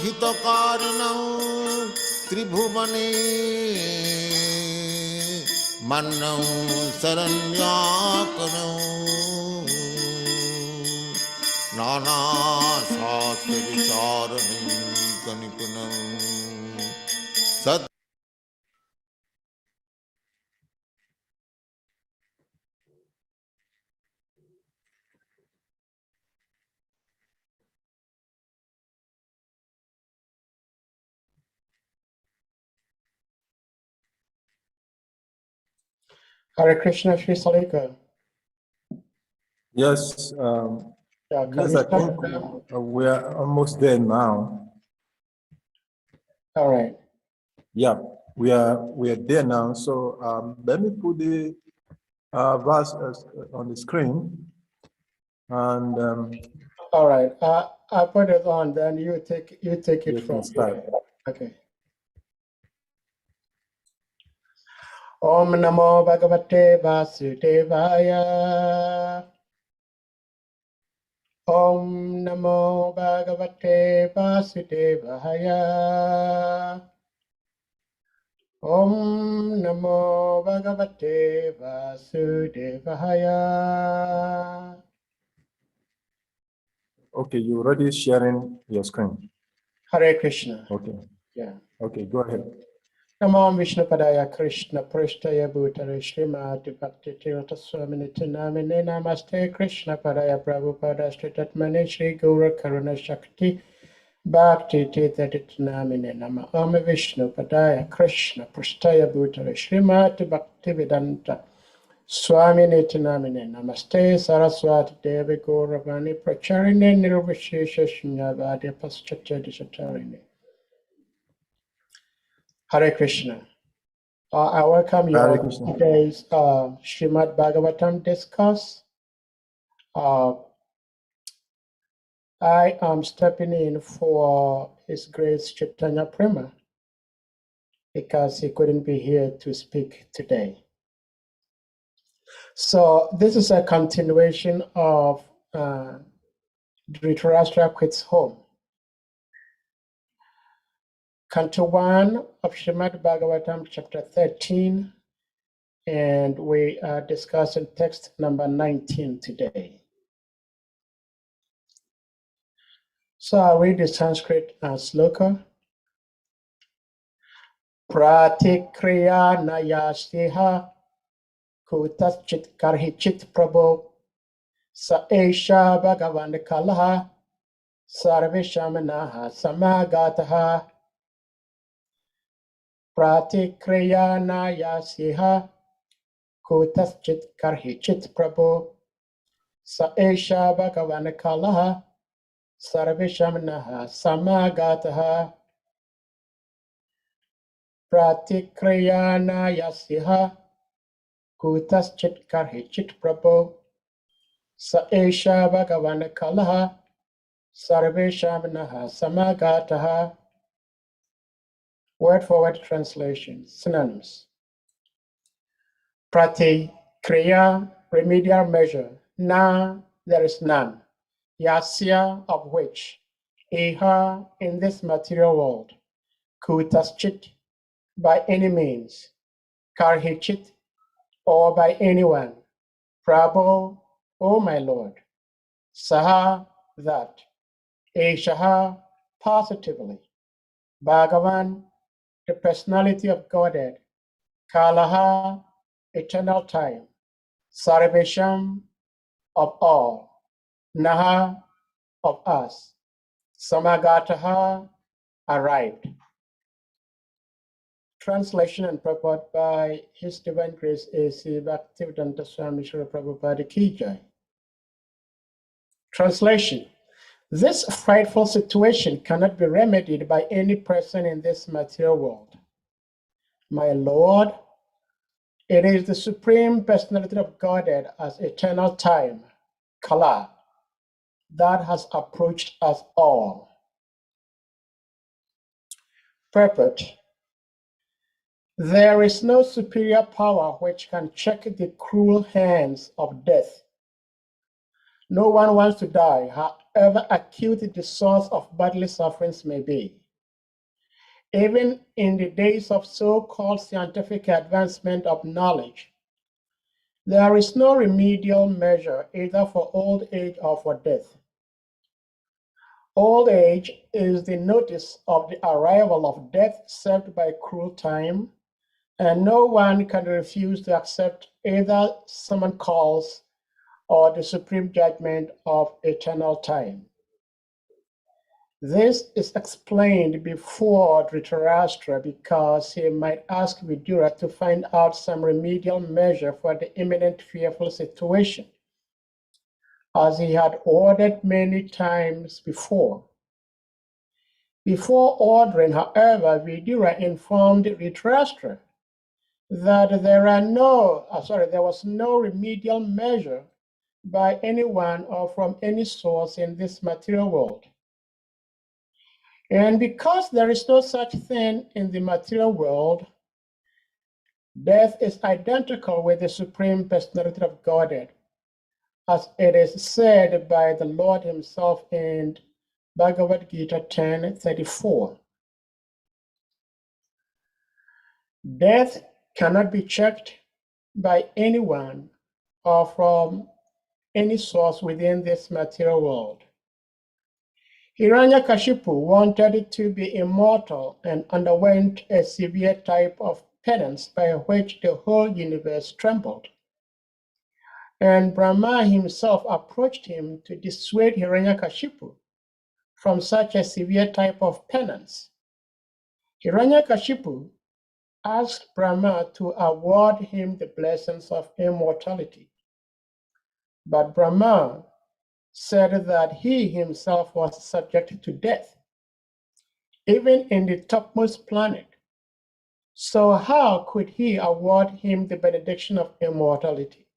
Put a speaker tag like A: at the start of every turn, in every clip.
A: hitokarinam tribhuvane mannam saranyakanam nana shastra vicharanam kanikanam sat.
B: Hare Krishna, Sri Salika.
C: Yes, yes, I think we are almost there now.
B: All right.
C: Yeah, we are there now. So let me put the verse on the screen. And
B: all right, I put it on. Then you take it from
C: start.
B: Okay. Om Namo Bhagavate Vasudevaya. Om Namo Bhagavate Vasudevaya. Om Namo Bhagavate Vasudevaya.
C: Okay, you're already sharing your screen.
B: Hare Krishna.
C: Okay.
B: Yeah.
C: Okay, go ahead.
B: Namo Vishnu Padaya Krishna Prasthaya Bhutare Srimad Bhakti Tirtha Swaminiti Namine Namaste Krishna Padaya Prabhupada Sritatmane Shri Gaura Karuna Shakti Bhakti Tirtha Namine Nama Om Vishnu Padaya Krishna Prasthaya Bhutare Srimad Bhakti Vedanta Swaminiti Namine Namaste Saraswati Devi Gauravani Pracharine Nirvishesha Shunyavadi Paschatya Disatarini. Hare Krishna. I welcome you all to today's Srimad Bhagavatam discourse. I am stepping in for His Grace Chaitanya Prema because he couldn't be here to speak today. So this is a continuation of Dhritarashtra Quits Home. Canto 1 of Srimad Bhagavatam, chapter 13, and we are discussing text number 19 today. So I'll read the Sanskrit sloka. Pratikriya nayasliha kutaschit karhichit prabhu sa esha bhagavan kalaha sarvishamanaha samagataha. Pratikriya nayasliha kutaschit karhichit prabhu sa esha bhagavan kalaha sarvishamanaha samagataha. Pratikriyana yasya kutaschit karhichit prabhu sa esha bhagavan kalaha sarveshamanaha samagataha. Word for word translation, synonyms. Pratikriya, remedial measure. Na, there is none. Yasya, of which. Iha, in this material world. Kutaschit, by any means. Karhichit, or by anyone. Prabhu, O my Lord. Saha, that. Eshaha, positively. Bhagavan, the personality of Godhead. Kalaha, eternal time. Sarvesham, of all. Naha, of us. Samagataha, arrived. Translation and purport by His Divine Grace A.C. Bhaktivedanta Swami Srila Prabhupada Ki Jai. Translation. This frightful situation cannot be remedied by any person in this material world. My Lord, it is the Supreme Personality of Godhead as eternal time, Kala, that has approached us all. Purport. There is no superior power which can check the cruel hands of death. No one wants to die. however acute the source of bodily sufferings may be. Even in the days of so-called scientific advancement of knowledge, there is no remedial measure either for old age or for death. Old age is the notice of the arrival of death served by cruel time, and no one can refuse to accept either summon calls or the supreme judgment of eternal time. This is explained before Dhritarashtra because he might ask Vidura to find out some remedial measure for the imminent fearful situation, as he had ordered many times before. Before ordering, however, Vidura informed Dhritarashtra that there was no remedial measure by anyone or from any source in this material world. And because there is no such thing in the material world, death is identical with the Supreme Personality of Godhead, as it is said by the Lord himself in Bhagavad Gita 10:34. Death cannot be checked by anyone or from any source within this material world. Hiranyakashipu wanted to be immortal and underwent a severe type of penance by which the whole universe trembled. And Brahma himself approached him to dissuade Hiranyakashipu from such a severe type of penance. Hiranyakashipu asked Brahma to award him the blessings of immortality. But Brahma said that he himself was subject to death, even in the topmost planet. So how could he award him the benediction of immortality?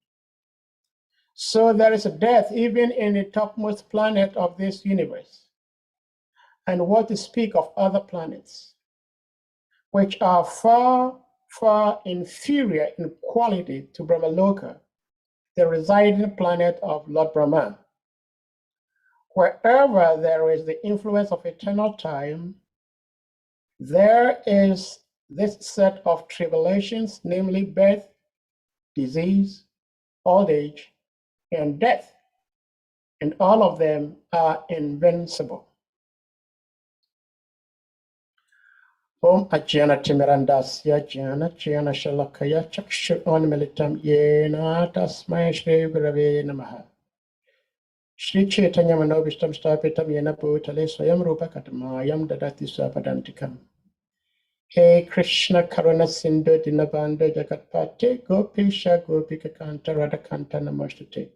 B: So there is a death even in the topmost planet of this universe. And what to speak of other planets, which are far, far inferior in quality to Brahmaloka, the residing planet of Lord Brahma. Wherever there is the influence of eternal time, there is this set of tribulations, namely birth, disease, old age, and death, and all of them are invincible. Om Ajnana Timirandasya Jnana Jnana Shalakaya Chakshur Onmilitam Yena Tasmai Shri Gurave Namaha. Shri Chaitanya Manobishtam Stapitam Yena Bhutale Swayam Rupa Katamayam Dadati Swapadantikam. Hey Krishna Karuna Sindhu Dinabanda Jagatpate Gopisha Gopika Kanta Radha Kanta Namostate.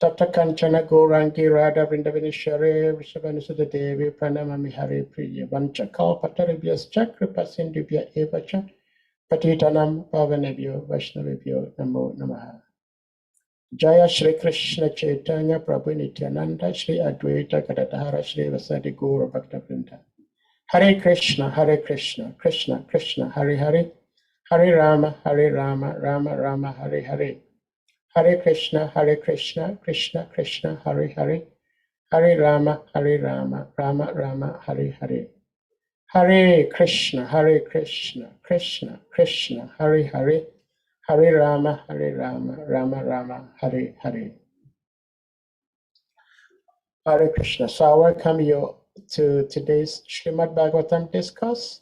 B: Tata Kanchana Gourangi Radha Vrindavaneshwari Vrishabhanusada Devi Pranamami Hare Priya Vancha Kalpataribhyas Chakripa Sindhubhya Evacha Patitanam Pavanebhyo Vaishnavibhyo Namo Namaha. Jaya Shri Krishna Chaitanya Prabhu Nityananda Shri Advaita Gadadhara Shri Vasadi Gaura Bhakta Vrinda. Hare Krishna, Krishna Krishna, Hare Hare, Hare Rama, Rama Rama, Hare Hare. Hare Krishna, Krishna Krishna, Hare Hare, Hare Rama, Rama Rama, Hare Hare. Hare Krishna, Krishna Krishna, Hare Hare, Hare Rama, Rama Rama, Hare Hare. Hare Krishna. So I welcome you to today's Srimad Bhagavatam discourse.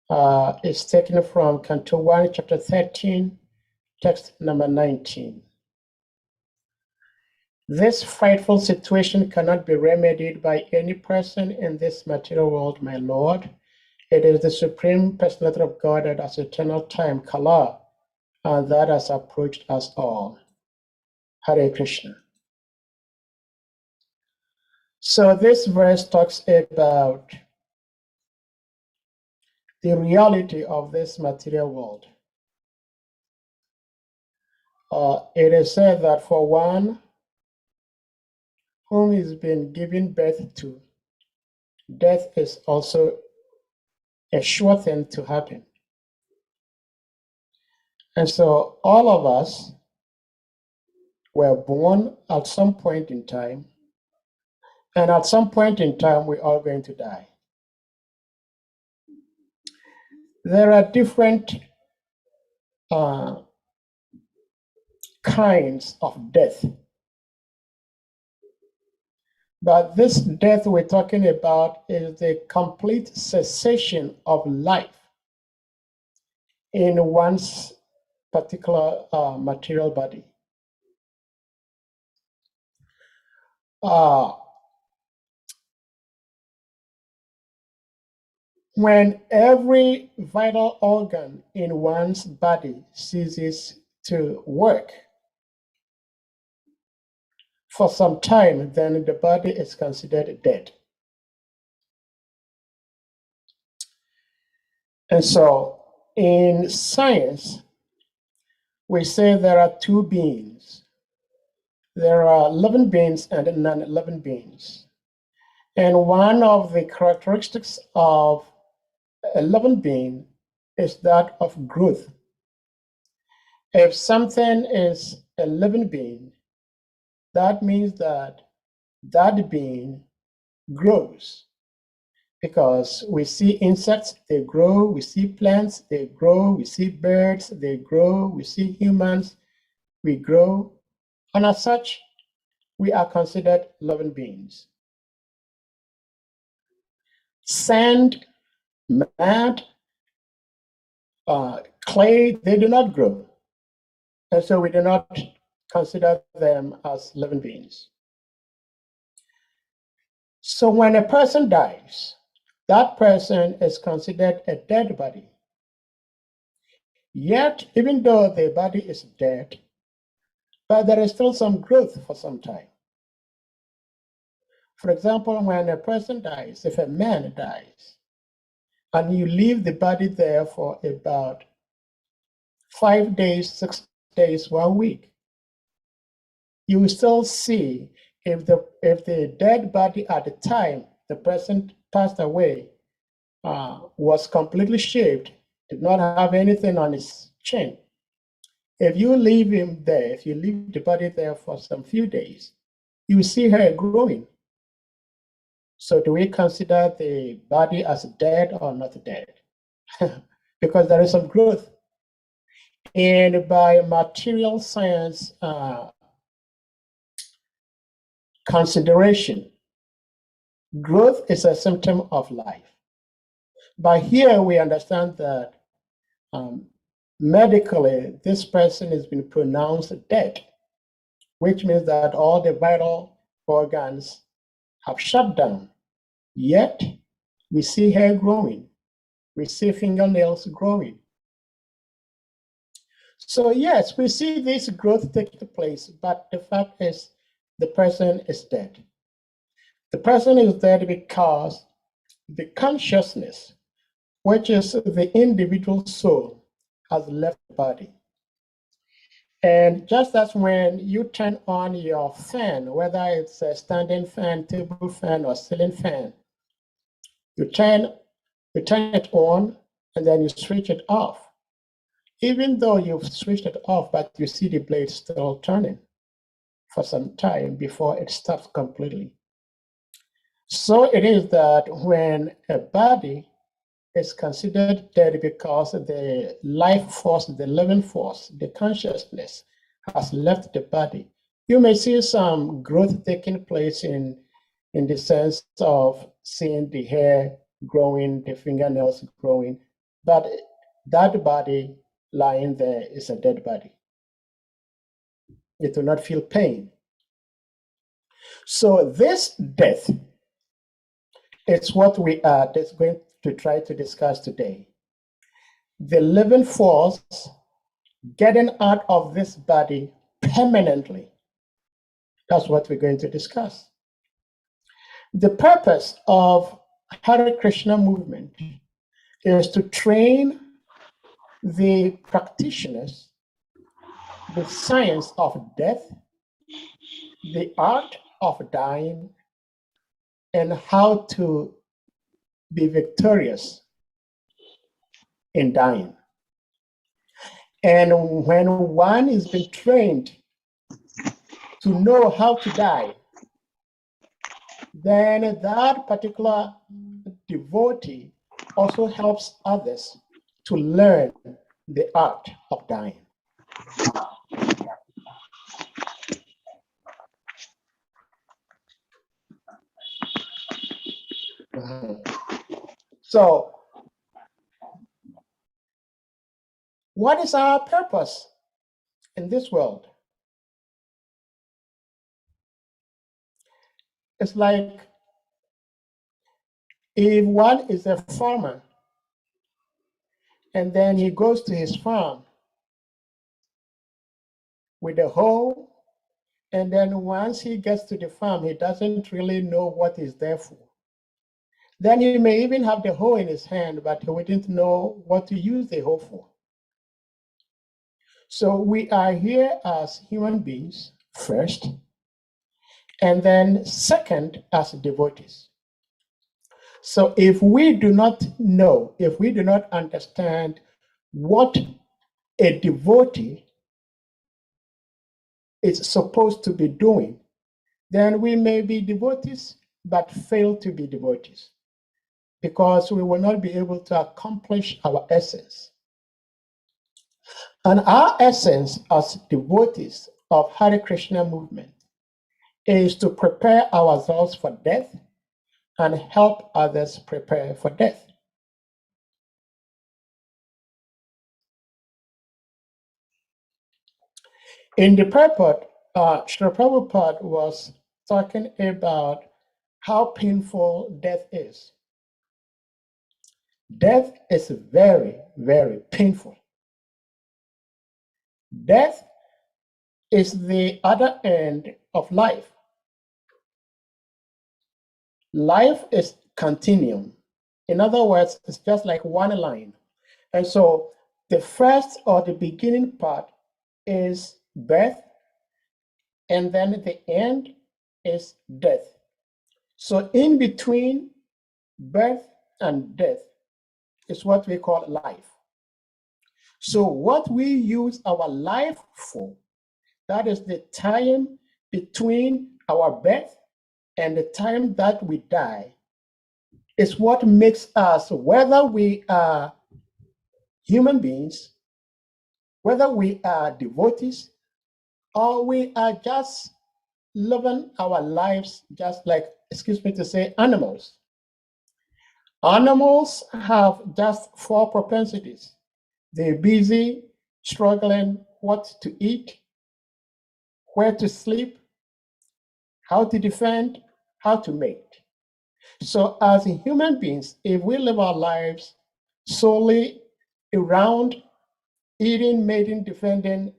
B: It's taken from Canto 1, Chapter 13, text number 19. This frightful situation cannot be remedied by any person in this material world, my Lord. It is the Supreme Personality of God that has eternal time, Kala, and that has approached us all. Hare Krishna. So this verse talks about the reality of this material world. It is said that for one whom is been given birth to, death is also a sure thing to happen. And so all of us were born at some point in time And at some point in time, we're all going to die. There are different kinds of death. But this death we're talking about is the complete cessation of life in one's particular material body. When every vital organ in one's body ceases to work for some time, then the body is considered dead. And so in science, we say there are two beings. There are living beings and non-living beings. And one of the characteristics of a living being is that of growth. If something is a living being, that means that that being grows. Because we see insects, they grow, we see plants, they grow, we see birds, they grow, we see humans, we grow. And as such, we are considered living beings. Sand, mud, clay, they do not grow. And so we do not consider them as living beings. So when a person dies, that person is considered a dead body. Yet, even though the body is dead, but there is still some growth for some time. For example, when a person dies, if a man dies, and you leave the body there for about 5 days, 6 days, 1 week, you will still see if the dead body at the time the person passed away was completely shaved, did not have anything on his chin. If you leave him there, if you leave the body there for some few days, you will see hair growing. So do we consider the body as dead or not dead? Because there is some growth. And by material science consideration, growth is a symptom of life. But here we understand that medically, this person has been pronounced dead, which means that all the vital organs have shut down. Yet, we see hair growing. We see fingernails growing. So yes, we see this growth taking place, but the fact is the person is dead. The person is dead because the consciousness, which is the individual soul, has left the body. And just as when you turn on your fan, whether it's a standing fan, table fan, or ceiling fan, you turn it on and then you switch it off. Even though you've switched it off, but you see the blade still turning for some time before it stops completely. So it is that when a body is considered dead because the life force, the living force, the consciousness has left the body, you may see some growth taking place in the sense of seeing the hair growing, the fingernails growing, but that body lying there is a dead body. It will not feel pain. So this death is what we are going to try to discuss today. The living force getting out of this body permanently. That's what we're going to discuss. The purpose of Hare Krishna movement is to train the practitioners the science of death, the art of dying, and how to be victorious in dying. And when one has been trained to know how to die, then that particular devotee also helps others to learn the art of dying. So, what is our purpose in this world? It's like if one is a farmer and then he goes to his farm with a hoe, and then once he gets to the farm, he doesn't really know what he's there for. Then he may even have the hoe in his hand, but he wouldn't know what to use the hoe for. So we are here as human beings first, and then second as devotees. So if we do not know, if we do not understand what a devotee is supposed to be doing, then we may be devotees but fail to be devotees, because we will not be able to accomplish our essence. And our essence as devotees of Hare Krishna movement is to prepare ourselves for death and help others prepare for death. In the purport, Srila Prabhupada was talking about how painful death is. Death is very, very painful. Death is the other end of life. Life is continuum. In other words, it's just like one line. And so the first or the beginning part is birth, and then the end is death. So in between birth and death is what we call life. So what we use our life for, that is the time between our birth and the time that we die, is what makes us, whether we are human beings, whether we are devotees, or we are just living our lives just like, excuse me to say, animals. Animals have just four propensities. They're busy, struggling what to eat, where to sleep, how to defend, how to mate. So as human beings, if we live our lives solely around eating, mating, defending,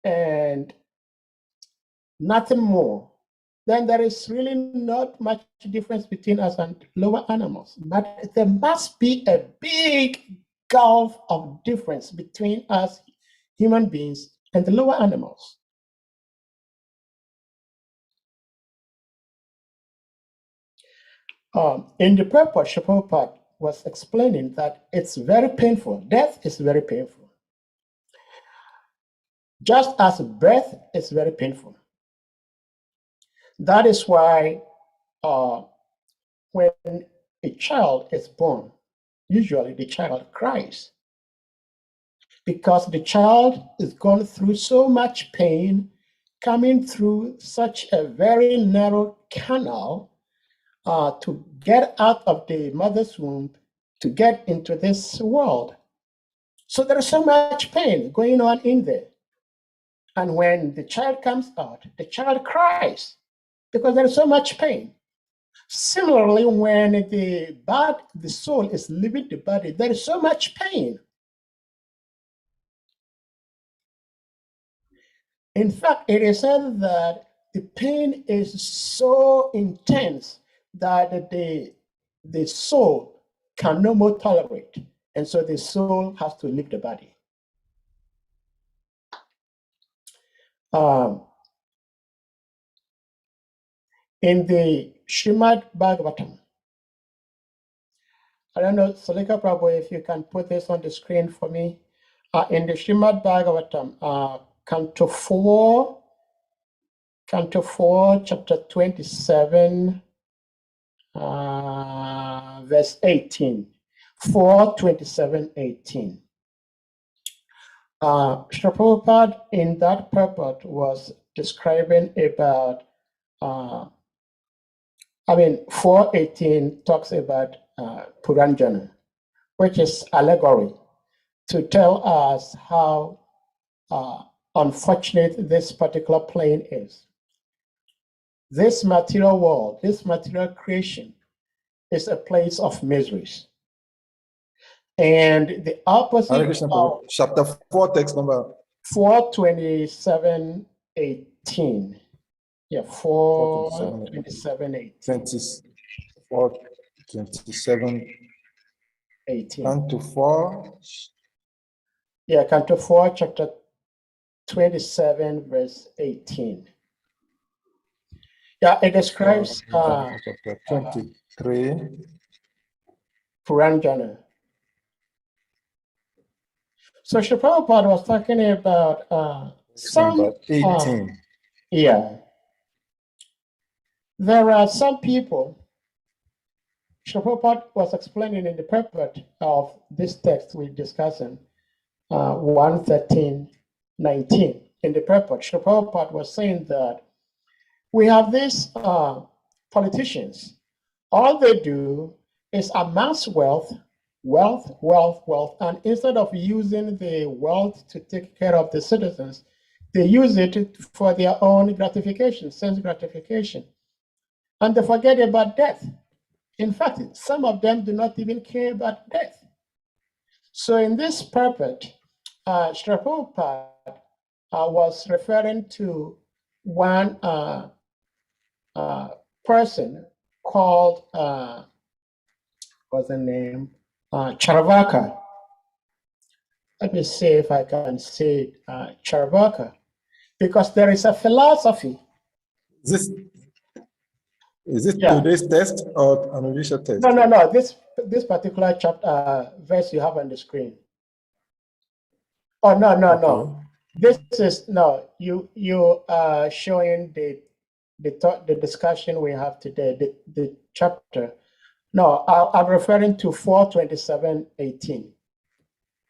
B: and nothing more, then there is really not much difference between us and lower animals. But there must be a big gulf of difference between us human beings and the lower animals. In the purport, Prabhupada was explaining that it's very painful. Death is very painful. Just as birth is very painful. That is why when a child is born, usually the child cries, because the child is going through so much pain, coming through such a very narrow canal to get out of the mother's womb, to get into this world. So there is so much pain going on in there. And when the child comes out, the child cries because there is so much pain. Similarly, when the soul is leaving the body, there is so much pain. In fact, it is said that the pain is so intense that the soul can no more tolerate. And so the soul has to leave the body. In the Srimad Bhagavatam, I don't know, Salika Prabhu, if you can put this on the screen for me. In the Srimad Bhagavatam, Canto 4, Chapter 27, verse 18, 4:27:18. Srila Prabhupada in that purport was describing about, 4:18 talks about Puranjana, which is allegory to tell us how unfortunate this particular plane is. This material world, this material creation is a place of miseries. And the opposite
C: Krishna,
B: of
C: chapter 4, text number
B: 4:27:18. Yeah, 4:27:18.
C: 4:27:18. Canto 4.
B: Yeah, Canto 4, chapter 27, verse 18. Yeah, it describes
C: chapter 23.
B: Puranjana. So Srila Prabhupada was talking about some
C: Number 18.
B: yeah. There are some people, Srila Prabhupada was explaining in the purport of this text we're discussing, 1:13:19. In the purport, Srila Prabhupada was saying that we have these politicians. All they do is amass wealth, and instead of using the wealth to take care of the citizens, they use it for their own gratification, sense gratification. And they forget about death. In fact, some of them do not even care about death. So in this purport, Srila Prabhupada was referring to one person called, what's the name? Charvaka. Let me see if I can say Charvaka, because there is a philosophy.
C: Is it today's text or an initial text?
B: No. This particular chapter verse you have on the screen. Oh no. This is you are showing the discussion we have today, the chapter. No, I'm referring to 4:27:18.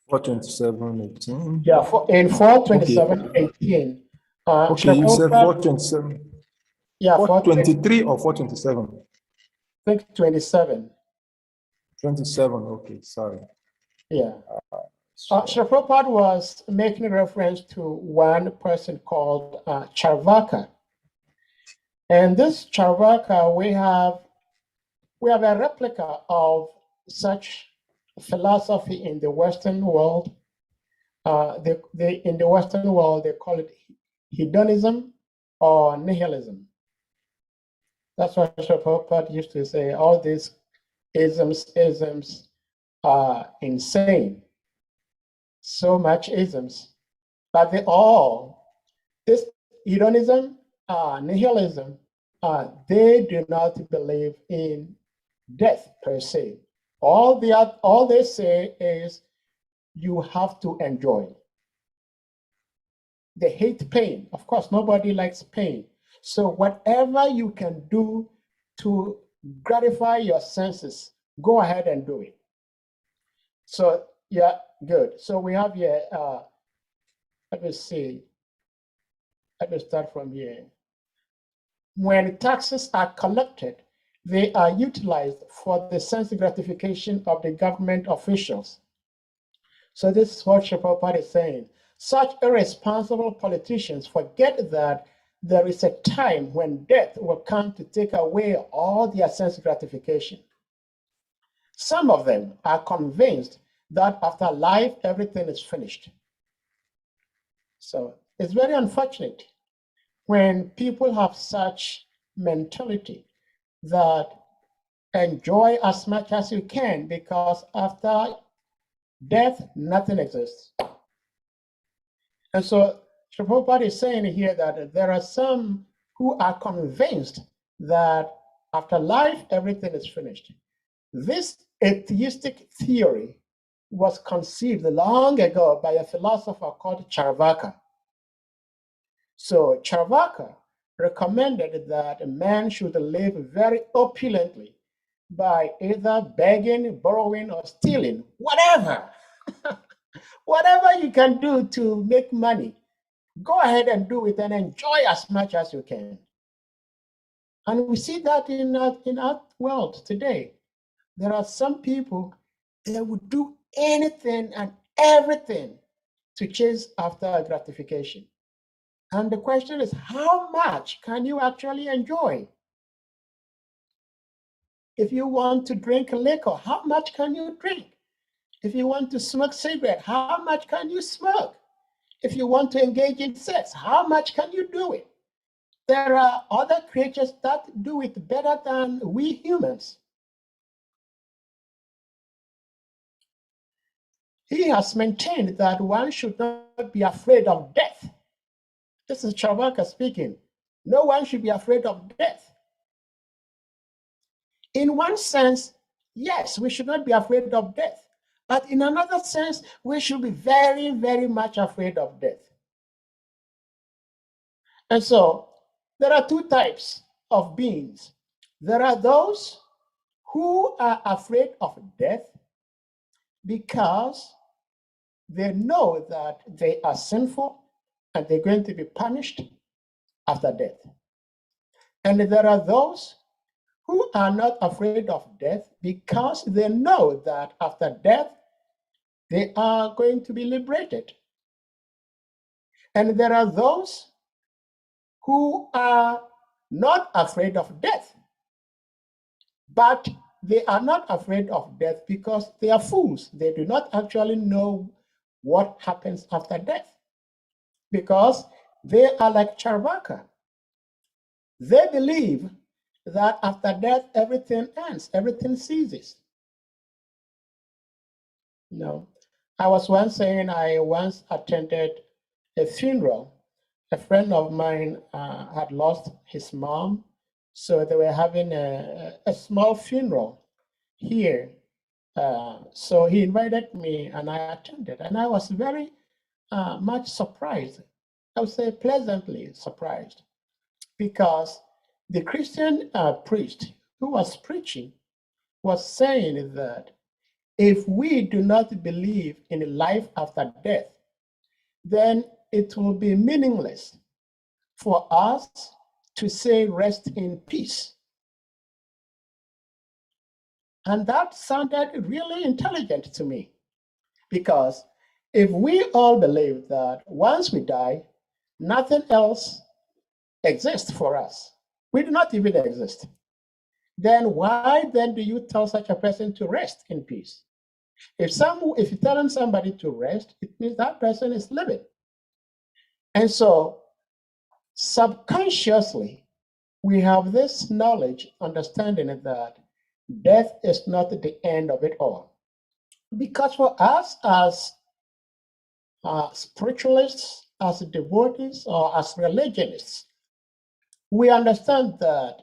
C: 4:27:18.
B: Yeah, in 4:27:18.
C: Okay, you said 4:27.
B: Yeah,
C: 4:23 or 4:27?
B: I think 27.
C: 27. Okay, sorry.
B: Yeah. Srila Prabhupada was making reference to one person called Charvaka. And this Charvaka, we have a replica of such philosophy in the Western world. In the Western world, they call it hedonism or nihilism. That's what Srila Prabhupada used to say. All these isms are insane. So much isms. But this hedonism, nihilism, they do not believe in death per se. All they say is you have to enjoy. They hate pain. Of course, nobody likes pain. So whatever you can do to gratify your senses, go ahead and do it. So yeah, good. So we have here, let me see. Let me start from here. When taxes are collected, they are utilized for the sense gratification of the government officials. So this is what Srila Prabhupada is saying. Such irresponsible politicians forget that there is a time when death will come to take away all their sense gratification. Some of them are convinced that after life, everything is finished. So it's very unfortunate when people have such mentality that enjoy as much as you can, because after death, nothing exists. And so Prabhupada is saying here that there are some who are convinced that after life, everything is finished. This atheistic theory was conceived long ago by a philosopher called Charvaka. So Charvaka recommended that a man should live very opulently by either begging, borrowing, or stealing, whatever. Whatever you can do to make money, go ahead and do it and enjoy as much as you can. And we see that in our world today. There are some people that would do anything and everything to chase after gratification. And the question is, how much can you actually enjoy? If you want to drink liquor, how much can you drink? If you want to smoke cigarette, how much can you smoke? If you want to engage in sex, how much can you do it? There are other creatures that do it better than we humans. He has maintained that one should not be afraid of death. This is Charvaka speaking. No one should be afraid of death. In one sense, yes, we should not be afraid of death. But in another sense, we should be very, very much afraid of death. And so there are two types of beings. There are those who are afraid of death because they know that they are sinful and they're going to be punished after death. And there are those who are not afraid of death because they know that after death, they are going to be liberated. And there are those who are not afraid of death, but they are not afraid of death because they are fools. They do not actually know what happens after death because they are like Charvaka. They believe that after death, everything ends, everything ceases. No. I was once saying I once attended a funeral. A friend of mine had lost his mom, so they were having a small funeral here. So he invited me and I attended, and I was very much surprised. I would say pleasantly surprised, because the Christian priest who was preaching was saying that if we do not believe in life after death, then it will be meaningless for us to say rest in peace. And that sounded really intelligent to me, because if we all believe that once we die, nothing else exists for us, we do not even exist, then why then do you tell such a person to rest in peace? If you're telling somebody to rest, it means that person is living. And so subconsciously, we have this knowledge, understanding that death is not the end of it all. Because for us as spiritualists, as devotees, or as religionists, we understand that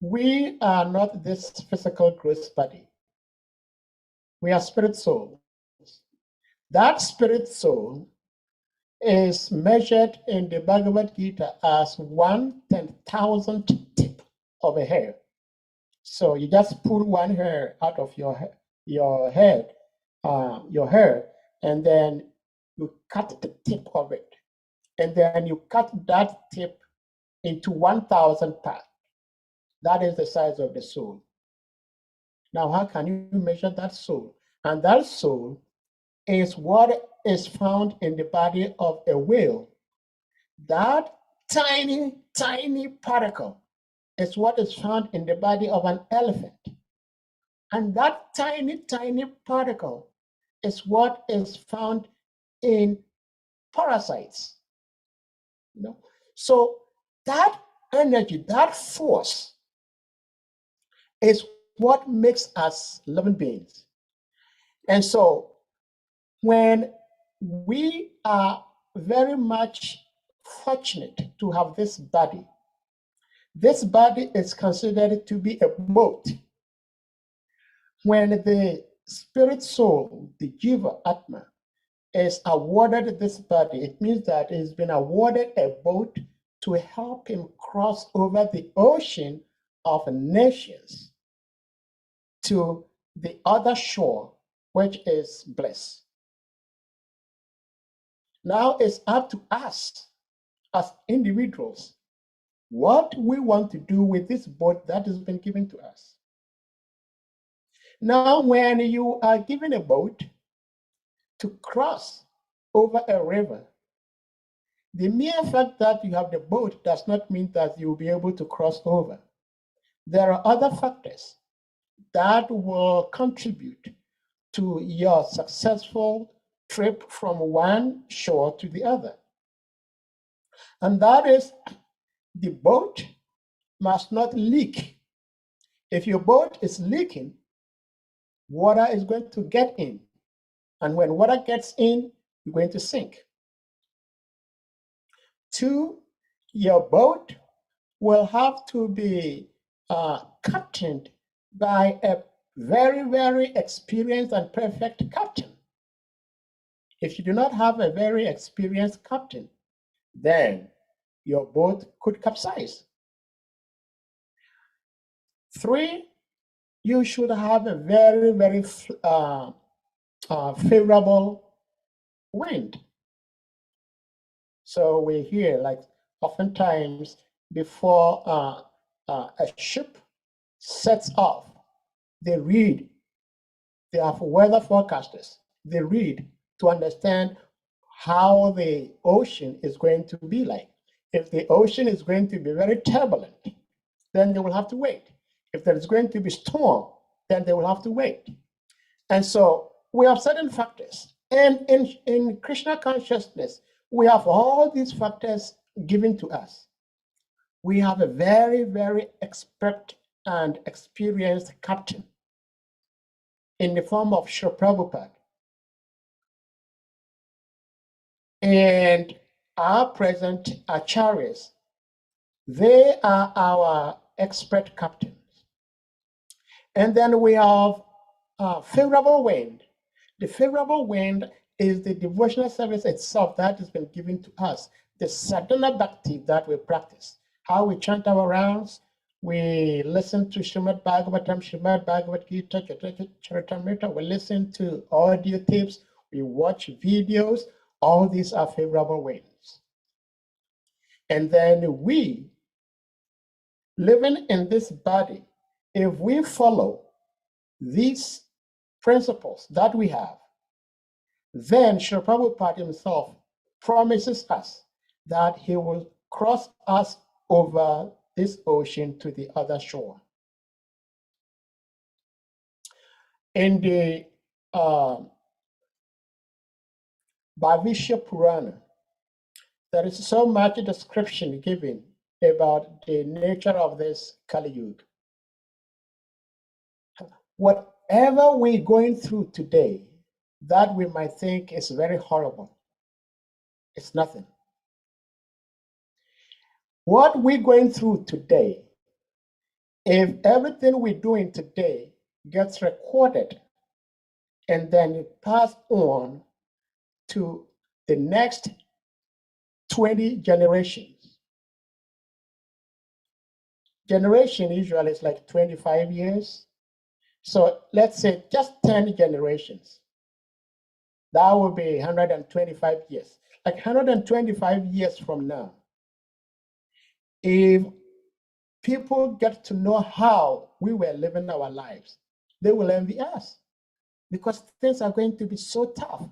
B: we are not this physical gross body. We are spirit souls. That spirit soul is measured in the Bhagavad Gita as 1/10,000th tip of a hair. So you just pull one hair out of your head, your hair, and then you cut the tip of it, and then you cut that tip into 1,000 parts. That is the size of the soul. Now, how can you measure that soul? And that soul is what is found in the body of a whale. That tiny, tiny particle is what is found in the body of an elephant. And that tiny, tiny particle is what is found in parasites. You know? So that energy, that force, is what makes us living beings. And so when we are very much fortunate to have this body is considered to be a boat. When the spirit soul, the Jiva Atma, is awarded this body, it means that he's been awarded a boat to help him cross over the ocean of nations. to the other shore, which is bliss. Now it's up to us as individuals what we want to do with this boat that has been given to us. Now, when you are given a boat to cross over a river, the mere fact that you have the boat does not mean that you will be able to cross over. There are other factors that will contribute to your successful trip from one shore to the other. And that is, the boat must not leak. If your boat is leaking, water is going to get in. And when water gets in, you're going to sink. 2, your boat will have to be captained by a very, very experienced and perfect captain. If you do not have a very experienced captain, then your boat could capsize. 3, you should have a very, very favorable wind. So we hear, like, oftentimes before a ship sets off, they have weather forecasters. They read to understand how the ocean is going to be like. If the ocean is going to be very turbulent, then they will have to wait. If there is going to be storm, then they will have to wait. And so we have certain factors. And in Krishna consciousness, we have all these factors given to us. We have a very, very expert and experienced captain in the form of Srila Prabhupada. And our present acharyas, they are our expert captains. And then we have favorable wind. The favorable wind is the devotional service itself that has been given to us, the sadhana bhakti that we practice, how we chant our rounds, we listen to Srimad Bhagavatam, Srimad Bhagavad Gita, Charitamrita, we listen to audio tapes, we watch videos. All these are favorable winds. And then we, living in this body, if we follow these principles that we have, then Srila Prabhupada himself promises us that he will cross us over this ocean to the other shore. In the Bhavishya Purana, there is so much description given about the nature of this Kali Yuga. Whatever we're going through today that we might think is very horrible, it's nothing. What we're going through today, if everything we're doing today gets recorded and then it passed on to the next 20 generations. Generation usually is like 25 years. So let's say just 10 generations. That would be 125 years. Like 125 years from now, if people get to know how we were living our lives, they will envy us because things are going to be so tough.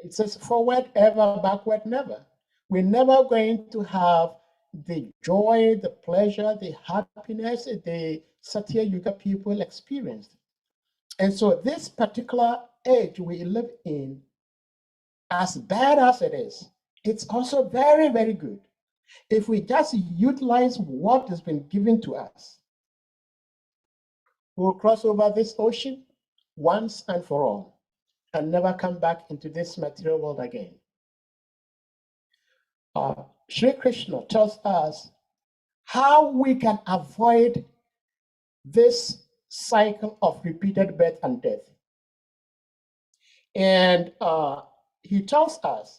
B: It says forward ever, backward never. We're never going to have the joy, the pleasure, the happiness the Satya Yuga people experienced. And so this particular age we live in, as bad as it is, it's also very, very good. If we just utilize what has been given to us, we'll cross over this ocean once and for all and never come back into this material world again. Sri Krishna tells us how we can avoid this cycle of repeated birth and death. And he tells us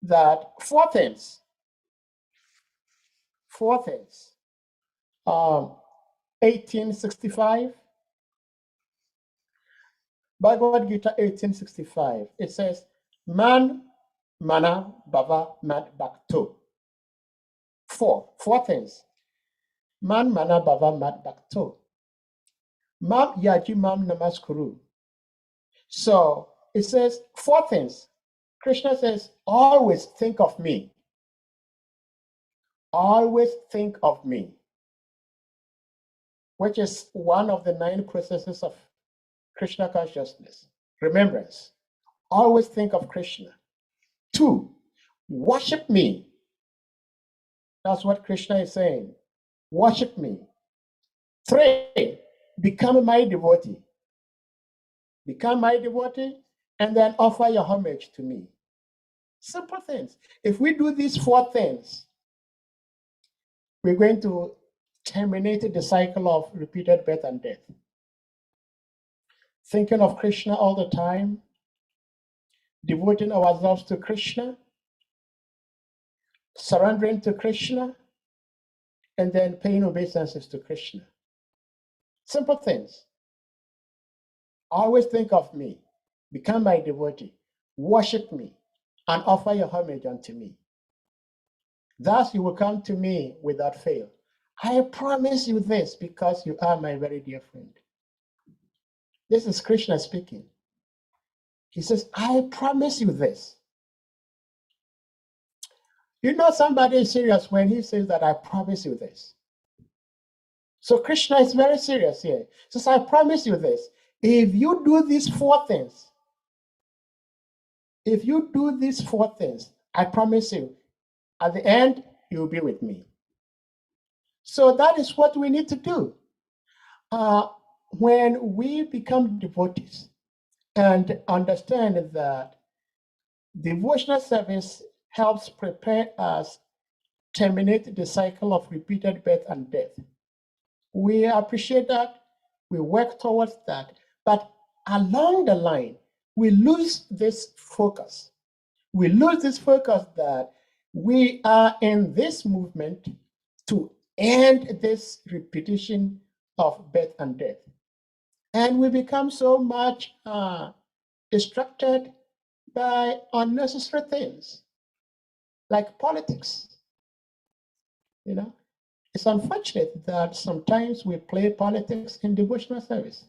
B: that four things 1865. Bhagavad Gita 1865. It says, Man, Mana, Bhava, Mad, Bhakto. Four things. Man, Mana, Bhava, Mad, Bhakto. Mam, Yaji, Mam, Namaskuru. So it says four things. Krishna says, always think of me. Always think of me, which is one of the 9 processes of Krishna consciousness. Remembrance. Always think of Krishna. 2, worship me. That's what Krishna is saying. Worship me. 3, become my devotee. Become my devotee and then offer your homage to me. Simple things. If we do these 4 things, we're going to terminate the cycle of repeated birth and death. Thinking of Krishna all the time, devoting ourselves to Krishna, surrendering to Krishna, and then paying obeisances to Krishna. Simple things. Always think of me, become my devotee, worship me, and offer your homage unto me. Thus you will come to me without fail. I promise you this because you are my very dear friend. This is Krishna speaking. He says, I promise you this. You know somebody is serious when he says that I promise you this. So Krishna is very serious here. He says, I promise you this. If you do these 4 things, I promise you, at the end, you'll be with me. So that is what we need to do. When we become devotees and understand that devotional service helps prepare us, terminate the cycle of repeated birth and death. We appreciate that, we work towards that, but along the line, we lose this focus. We lose this focus that we are in this movement to end this repetition of birth and death. And we become so much distracted by unnecessary things like politics. You know, it's unfortunate that sometimes we play politics in devotional service.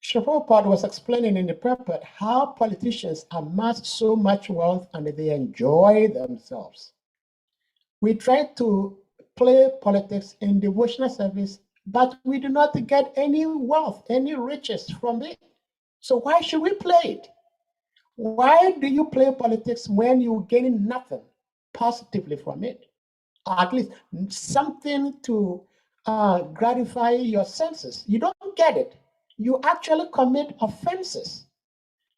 B: Srila Prabhupada was explaining in the purport how politicians amass so much wealth and they enjoy themselves. We try to play politics in devotional service, but we do not get any wealth, any riches from it. So why should we play it? Why do you play politics when you gain nothing positively from it? Or at least something to gratify your senses. You don't get it. You actually commit offenses.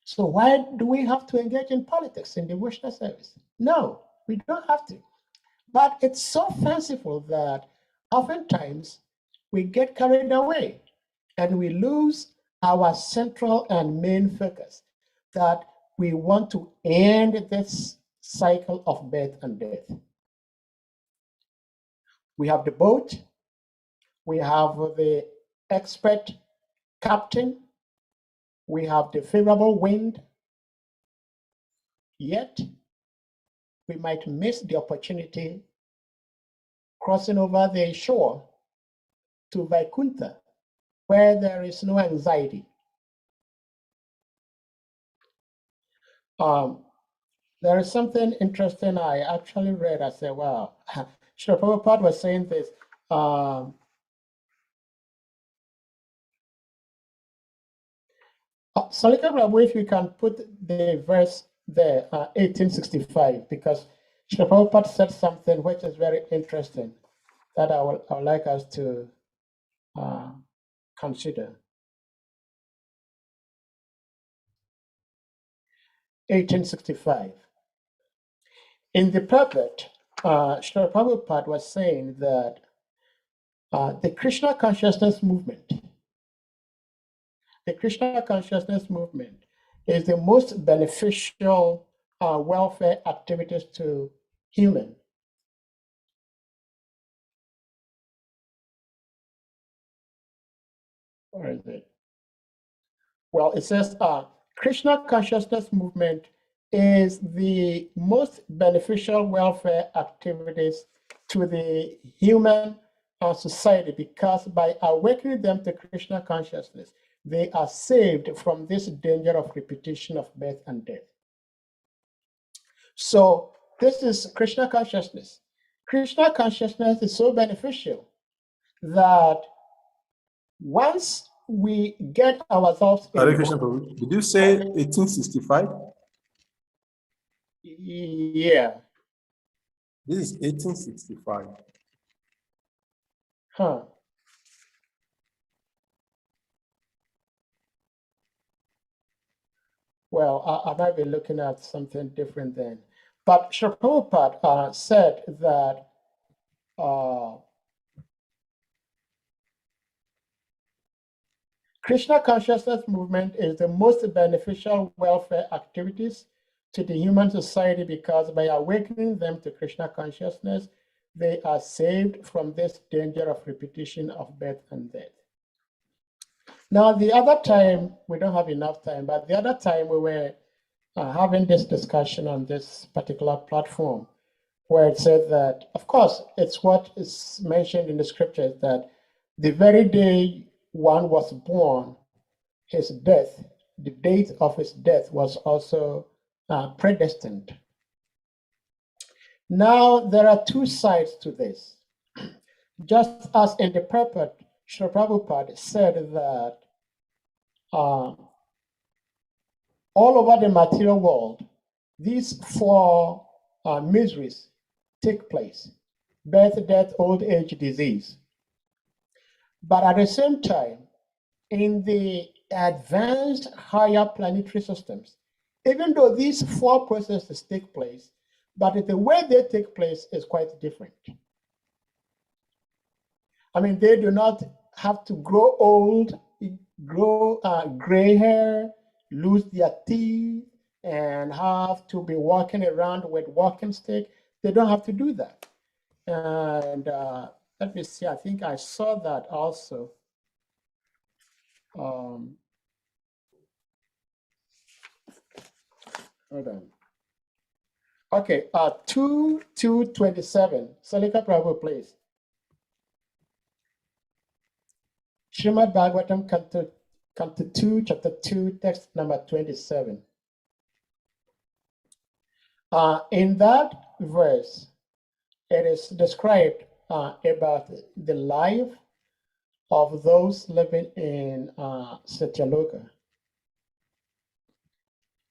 B: So why do we have to engage in politics in devotional service? No, we don't have to. But it's so fanciful that oftentimes we get carried away and we lose our central and main focus, that we want to end this cycle of birth and death. We have the boat, we have the expert captain, we have the favorable wind, yet we might miss the opportunity crossing over the shore to Vaikuntha, where there is no anxiety. There is something interesting I actually read. I said, wow, Srila Prabhupada was saying this. Salika Prabhu, if you can put the verse there, 1865, because Srila Prabhupada said something which is very interesting that I would like us to consider. 1865. In the purport, Srila Prabhupada was saying that the Krishna consciousness movement is the most beneficial welfare activities to human. Where is it? Well, it says Krishna consciousness movement is the most beneficial welfare activities to the human society, because by awakening them to Krishna consciousness, they are saved from this danger of repetition of birth and death. So this is Krishna consciousness. Krishna consciousness is so beneficial that once we get ourselves in
C: Hare Krishna, Prabhu. Did you say 1865?
B: Yeah.
C: This is 1865.
B: Huh. Well, I might be looking at something different then. But Srila Prabhupada said that Krishna consciousness movement is the most beneficial welfare activities to the human society, because by awakening them to Krishna consciousness, they are saved from this danger of repetition of birth and death. Now, the other time, we don't have enough time, but the other time we were having this discussion on this particular platform, where it said that, of course, it's what is mentioned in the scriptures, that the very day one was born, his death, the date of his death was also predestined. Now, there are two sides to this. Just as in the Srila Prabhupada said that all over the material world, these four miseries take place: birth, death, old age, disease. But at the same time, in the advanced higher planetary systems, even though these four processes take place, but the way they take place is quite different. I mean, they do not have to grow old, grow gray hair, lose their teeth, and have to be walking around with walking stick. They don't have to do that. And let me see, I think I saw that also. Hold on. Okay, 2:27. Salika Prabhu, please. Srimad Bhagavatam, Canto 2, Chapter 2, text number 27. In that verse, it is described about the life of those living in Satyaloka.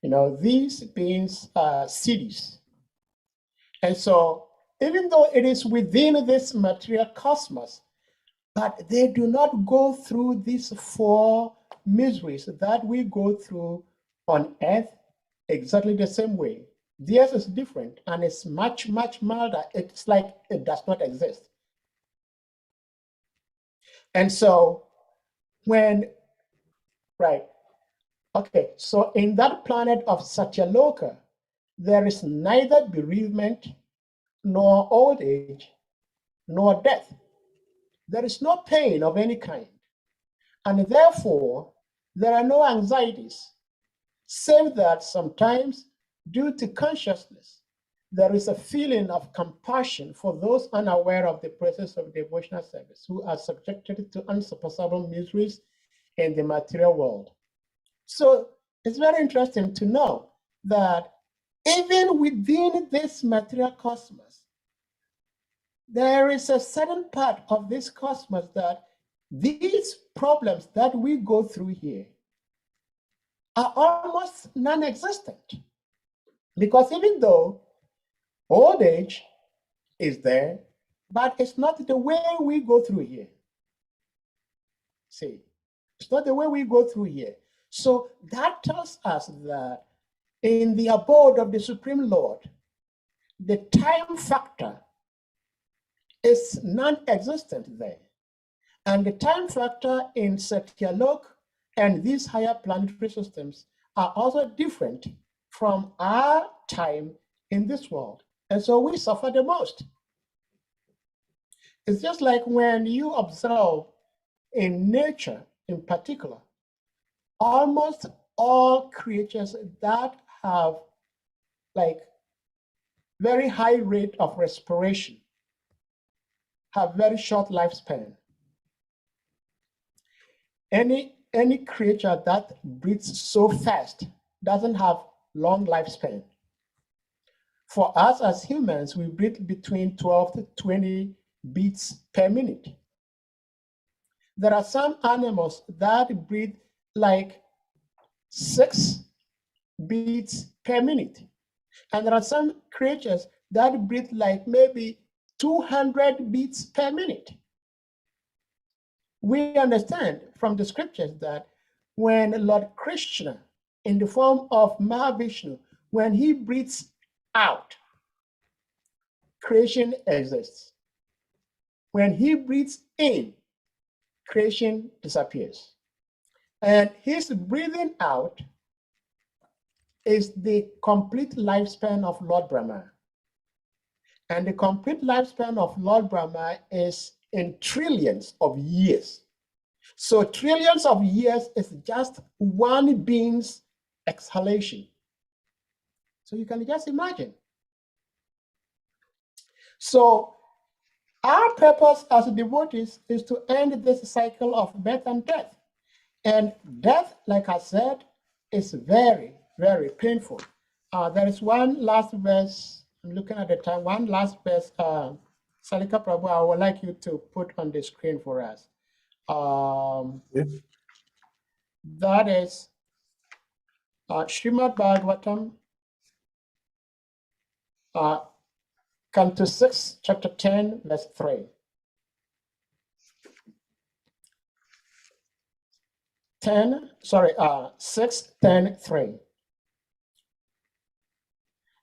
B: You know, these beings are cities. And so, even though it is within this material cosmos, but they do not go through these four miseries that we go through on earth exactly the same way. Theirs is different, and it's much, much milder. It's like it does not exist. And so so in that planet of Satyaloka, there is neither bereavement, nor old age, nor death. There is no pain of any kind. And therefore, there are no anxieties, save that sometimes, due to consciousness, there is a feeling of compassion for those unaware of the process of devotional service, who are subjected to unsurpassable miseries in the material world. So it's very interesting to know that even within this material cosmos, there is a certain part of this cosmos that these problems that we go through here are almost non-existent. Because even though old age is there, but it's not the way we go through here. See, it's not the way we go through here. So that tells us that in the abode of the Supreme Lord, the time factor is non-existent there. And the time factor in Satyalok and these higher planetary systems are also different from our time in this world. And so we suffer the most. It's just like when you observe in nature, in particular, almost all creatures that have like very high rate of respiration have very short lifespan. Any creature that breathes so fast doesn't have long lifespan. For us as humans, we breathe between 12 to 20 beats per minute. There are some animals that breathe like 6 beats per minute. And there are some creatures that breathe like maybe 200 beats per minute. We understand from the scriptures that when Lord Krishna, in the form of Mahavishnu, when he breathes out, creation exists. When he breathes in, creation disappears. And his breathing out is the complete lifespan of Lord Brahma. And the complete lifespan of Lord Brahma is in trillions of years. So trillions of years is just one being's exhalation. So you can just imagine. So our purpose as devotees is to end this cycle of birth and death. And death, like I said, is very, very painful. There is one last verse, I'm looking at the time, one last verse, Salika Prabhu, I would like you to put on the screen for us. That is Srimad Bhagavatam, Canto 6, Chapter 10, verse 3. 6, 10, 3.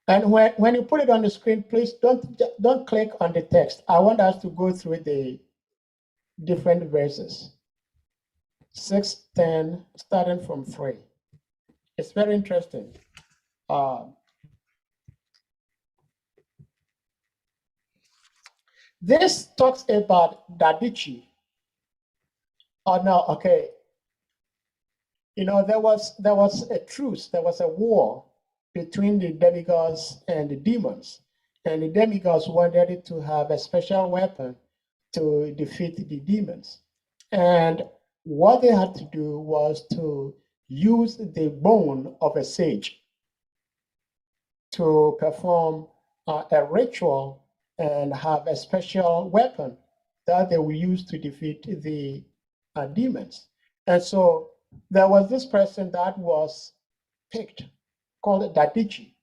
B: And when you put it on the screen, please don't click on the text. I want us to go through the different verses. 6, 10, starting from 3. It's very interesting. This talks about Dadichi. Oh no, okay. You know, there was a truce, there was a war between the demigods and the demons. And the demigods wanted to have a special weapon to defeat the demons. And what they had to do was to use the bone of a sage to perform a ritual and have a special weapon that they will use to defeat the demons. And so there was this person that was picked called Dadichi.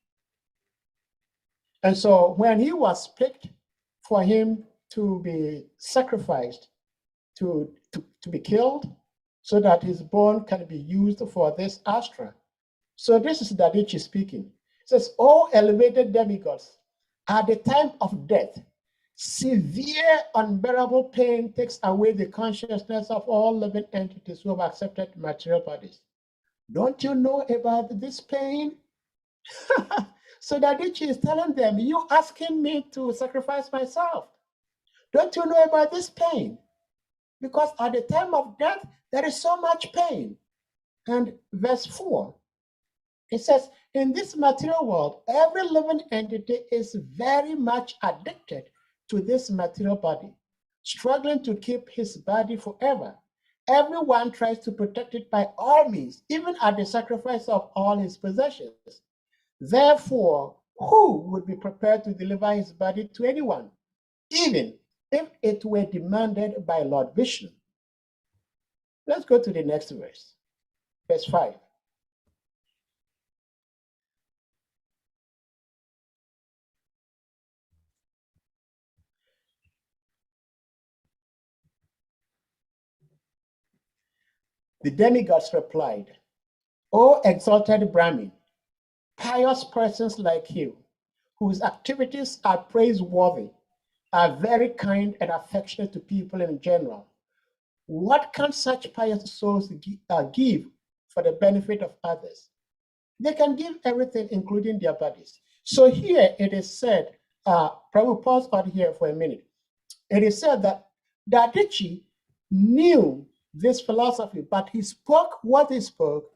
B: And so when he was picked for him to be sacrificed, to be killed, so that his bone can be used for this astra. So this is Dadichi speaking. It says, "O elevated demigods, at the time of death, severe unbearable pain takes away the consciousness of all living entities who have accepted material bodies. Don't you know about this pain?" So Dadichi is telling them, you asking me to sacrifice myself. Don't you know about this pain? Because at the time of death, there is so much pain. And verse 4, it says, in this material world, every living entity is very much addicted to this material body, struggling to keep his body forever. Everyone tries to protect it by all means, even at the sacrifice of all his possessions. Therefore, who would be prepared to deliver his body to anyone, even if it were demanded by Lord Vishnu? Let's go to the next verse, verse 5. The demigods replied, "O exalted Brahmin, pious persons like you, whose activities are praiseworthy, are very kind and affectionate to people in general. What can such pious souls give for the benefit of others? They can give everything, including their bodies." So here it is said, Prabhu, pause on here for a minute. It is said that Dadichi knew this philosophy, but he spoke what he spoke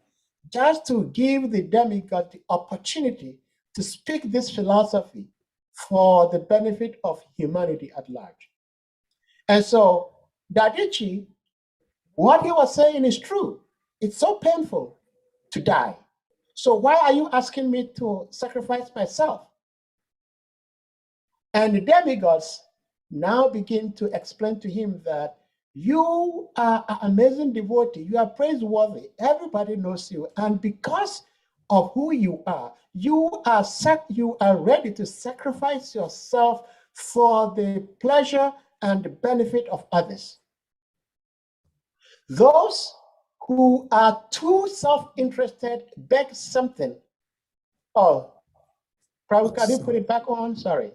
B: just to give the demigod the opportunity to speak this philosophy for the benefit of humanity at large. And so Dadichi, what he was saying is true. It's so painful to die. So why are you asking me to sacrifice myself? And the demigods now begin to explain to him that you are an amazing devotee, you are praiseworthy, everybody knows you, and because of who you are ready to sacrifice yourself for the pleasure and the benefit of others. Those who are too self-interested beg something. Oh, Prabhu, can you put it back on? Sorry.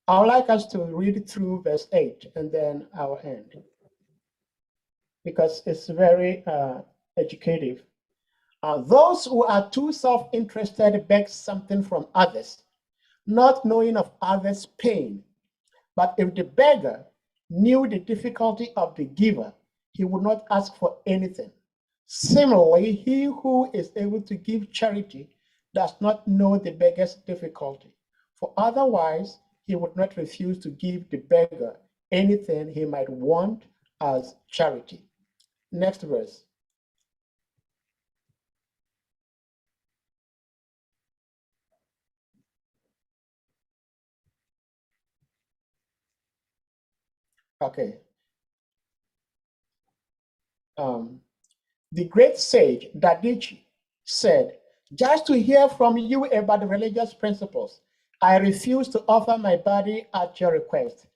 B: I would like us to read through verse 8 and then our end, because it's very educative. Those who are too self-interested beg something from others, not knowing of others' pain. But if the beggar knew the difficulty of the giver, he would not ask for anything. Similarly, he who is able to give charity does not know the beggar's difficulty, for otherwise he would not refuse to give the beggar anything he might want as charity. Next verse. Okay. The great sage Dadichi said, just to hear from you about the religious principles, I refuse to offer my body at your request.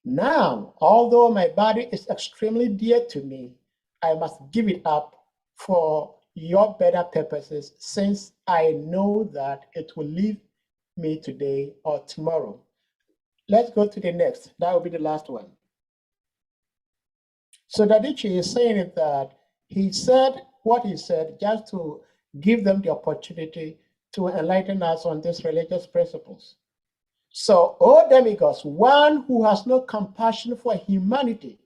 B: Now, although my body is extremely dear to me, I must give it up for your better purposes, since I know that it will leave me today or tomorrow. Let's go to the next. That will be the last one. So Dadichi is saying that he said what he said just to give them the opportunity to enlighten us on these religious principles. So, O demigods, one who has no compassion for humanity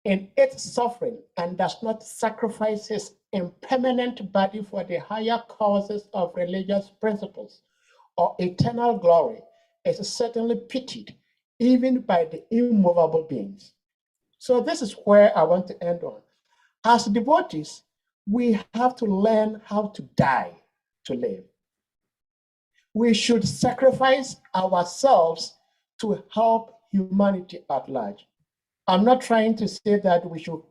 B: in its suffering and does not sacrifice his impermanent body for the higher causes of religious principles or eternal glory is certainly pitied even by the immovable beings. So this is where I want to end on. As devotees, we have to learn how to die to live. We should sacrifice ourselves to help humanity at large. I'm not trying to say that we should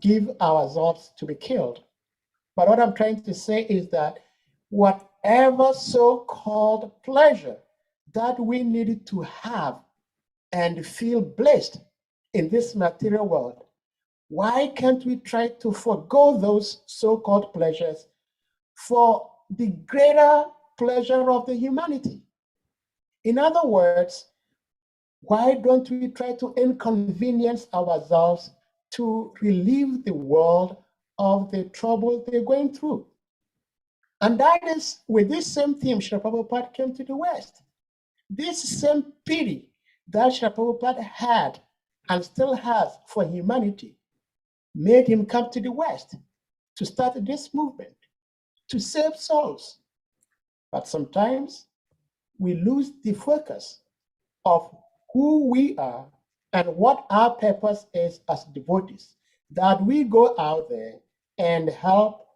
B: give ourselves to be killed. But what I'm trying to say is that whatever so-called pleasure that we need to have and feel blessed in this material world, why can't we try to forego those so-called pleasures for the greater pleasure of the humanity? In other words, why don't we try to inconvenience ourselves to relieve the world of the trouble they're going through? And that is with this same theme Srila Prabhupada came to the West. This same pity that Srila Prabhupada had and still has for humanity made him come to the West to start this movement, to save souls. But sometimes we lose the focus of who we are and what our purpose is as devotees, that we go out there and help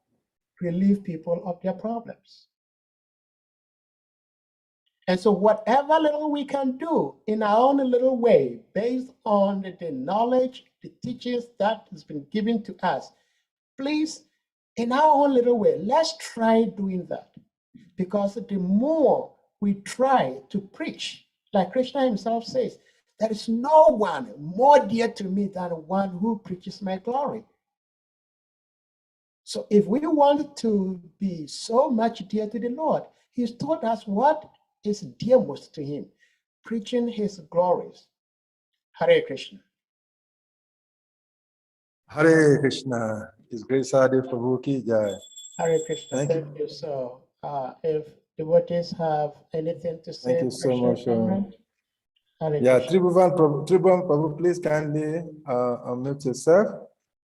B: relieve people of their problems. And so whatever little we can do in our own little way, based on the knowledge, the teachings that has been given to us, please, in our own little way, let's try doing that. Because the more we try to preach, like Krishna himself says, there is no one more dear to me than one who preaches my glory. So if we want to be so much dear to the Lord, he's told us what is dearmost to him, preaching his glories. Hare Krishna.
C: Hare Krishna. His Grace SAHADEVA Prabhu Ki Jai.
B: Hare Krishna. Thank you. So if devotees have anything to say,
C: thank you so much.
B: Hare
C: Yeah,
B: Krishna.
C: Tribhuvan Prabhu, please kindly unmute yourself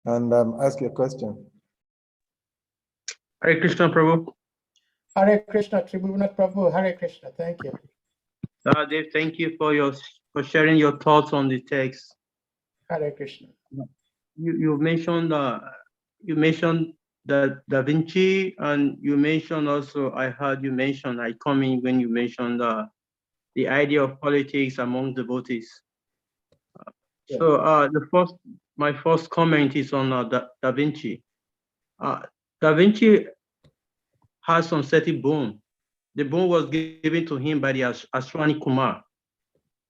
C: and ask your question.
D: Hare Krishna, Prabhu.
B: Hare Krishna, Tribhuvan Prabhu. Hare Krishna. Thank you.
D: Sahadev, thank you for sharing your thoughts on the text.
B: Hare Krishna.
D: You mentioned the Da Vinci, and you mentioned also, I heard you mention, I come in when you mentioned the idea of politics among devotees.
B: Yeah.
D: So my first comment is on Da Vinci. Da Vinci has some certain bone. The bone was given to him by the Ashwani Kumar,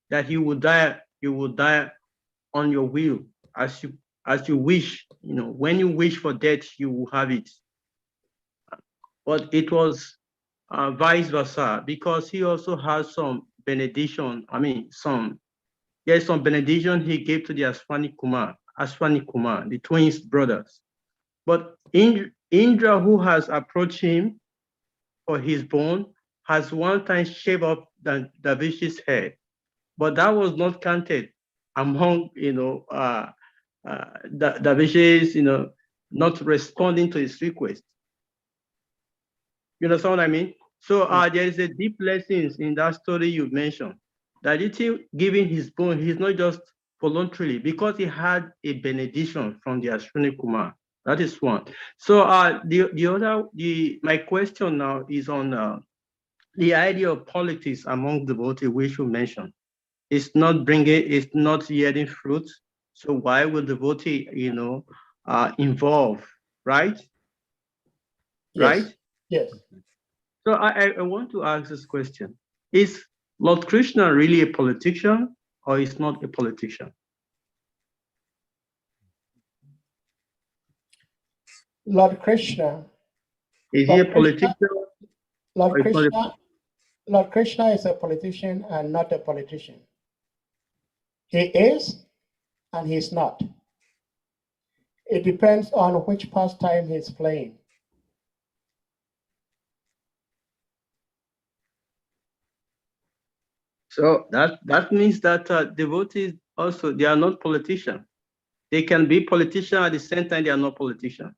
D: that he would die on your will as you wish. You know, when you wish for death, you will have it. But it was vice versa, because he also has some benediction. I mean, there's some benediction he gave to the Ashwani Kumar, the twins brothers. But Indra, who has approached him for his bone, has one time shaved off Da Vinci's head, but that was not counted among, Da Vinci's, not responding to his request. You understand what I mean? So there is a deep lessons in that story you mentioned. That it's giving his bone, he's not just voluntarily, because he had a benediction from the Ashwini Kumar. That is one. So my question now is on the idea of politics among devotees, which you mentioned. It's not yielding fruit. So why will devotee, involve, right?
B: Yes.
D: Right?
B: Yes.
D: So I want to ask this question. Is Lord Krishna really a politician, or is not a politician?
B: Lord Krishna.
D: Is he a politician?
B: Lord Krishna is a politician and not a politician. He is and he's not. It depends on which pastime he's playing.
D: So that means that devotees also, they are not politicians. They can be politicians at the same time they are not politicians.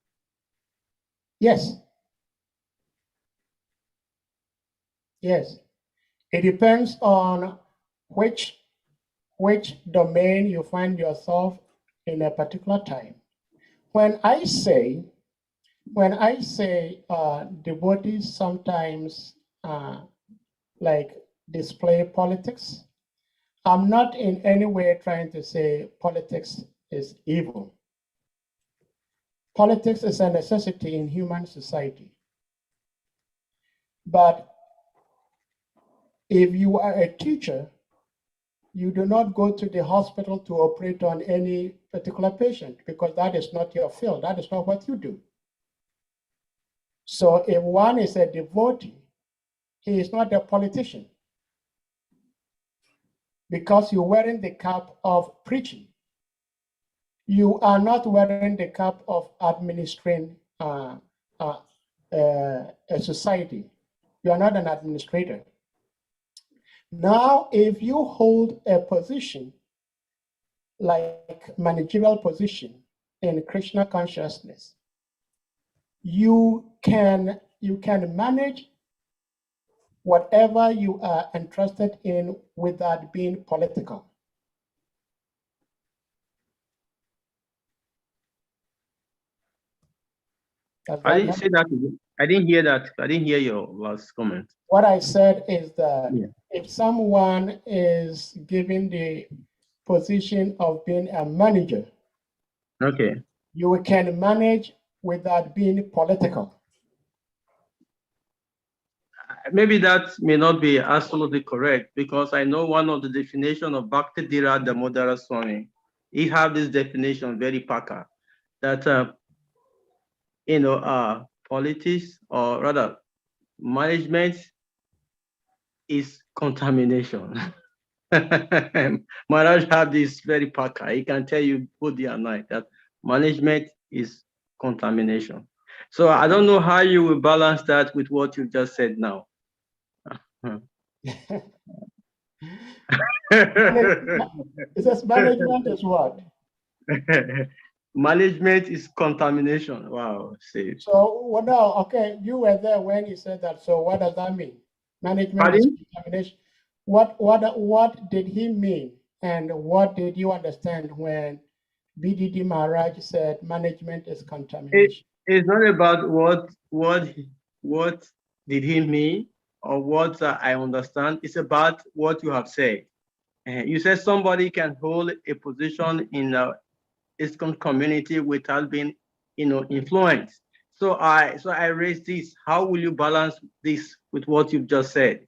B: Yes. Yes. It depends on which domain you find yourself in a particular time. When I say devotees sometimes like display politics, I'm not in any way trying to say politics is evil. Politics is a necessity in human society. But if you are a teacher, you do not go to the hospital to operate on any particular patient, because that is not your field. That is not what you do. So if one is a devotee, he is not a politician, because you're wearing the cap of preaching. You are not wearing the cap of administering a society. You are not an administrator. Now, if you hold a position like managerial position in Krishna consciousness, you can manage whatever you are interested in without being political.
D: I didn't say that. I didn't hear that. I didn't hear your last comment.
B: What I said is that if someone is given the position of being a manager,
D: okay,
B: you can manage without being political.
D: Maybe that may not be absolutely correct, because I know one of the definition of Bhakti Dira Damodara Swami. He have this definition very paka, that politics, or rather management, is contamination. Maharaj have this very paka. He can tell you both day and night that management is contamination. So I don't know how you will balance that with what you just said now.
B: It says management is what?
D: Management is contamination. Wow. See.
B: So, well, no, okay, you were there when he said that. So what does that mean? Management is
D: Pardon?
B: contamination. What did he mean? And what did you understand when BDD Maharaj said management is contamination?
D: It's not about what did he mean or what I understand. It's about what you have said. You said somebody can hold a position in the ISKCON community without being, influenced. So I raised this. How will you balance this with what you've just said?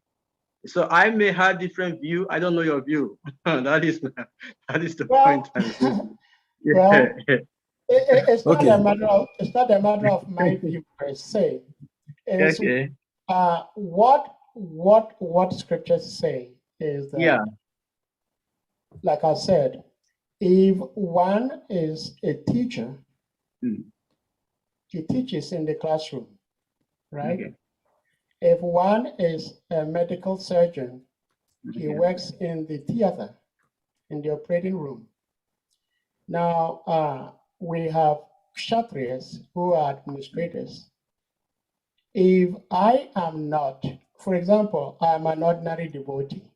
D: So I may have different view. I don't know your view. that is the point.
B: Well,
D: Yeah.
B: it's not
C: Okay.
B: a matter of my view per se. It's
D: Okay.
B: what scriptures say is that,
D: Yeah.
B: like I said, if one is a teacher, he teaches in the classroom, right?
D: Okay.
B: If one is a medical surgeon, he works in the theater, in the operating room. Now, we have kshatriyas who are administrators. If I am not, for example, I'm an ordinary devotee,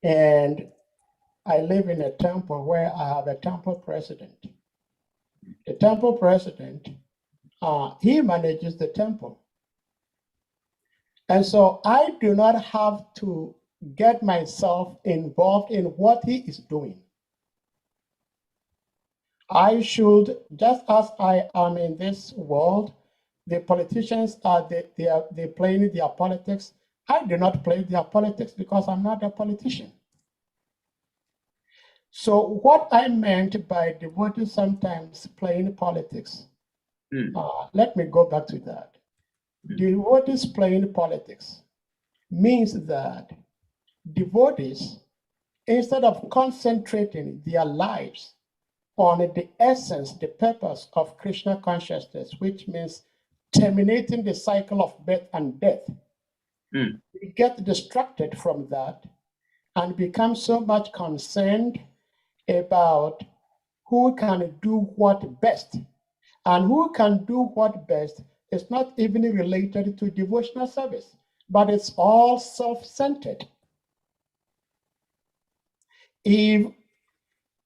B: and I live in a temple where I have a temple president. The temple president, he manages the temple. And so I do not have to get myself involved in what he is doing. I should, just as I am in this world, the politicians they're playing their politics. I do not play their politics because I'm not a politician. So what I meant by devotees sometimes playing politics, let me go back to that. Devotees playing politics means that devotees, instead of concentrating their lives on the essence, the purpose of Krishna consciousness, which means terminating the cycle of birth and death, we get distracted from that and become so much concerned about who can do what best. And who can do what best is not even related to devotional service, but it's all self-centered. If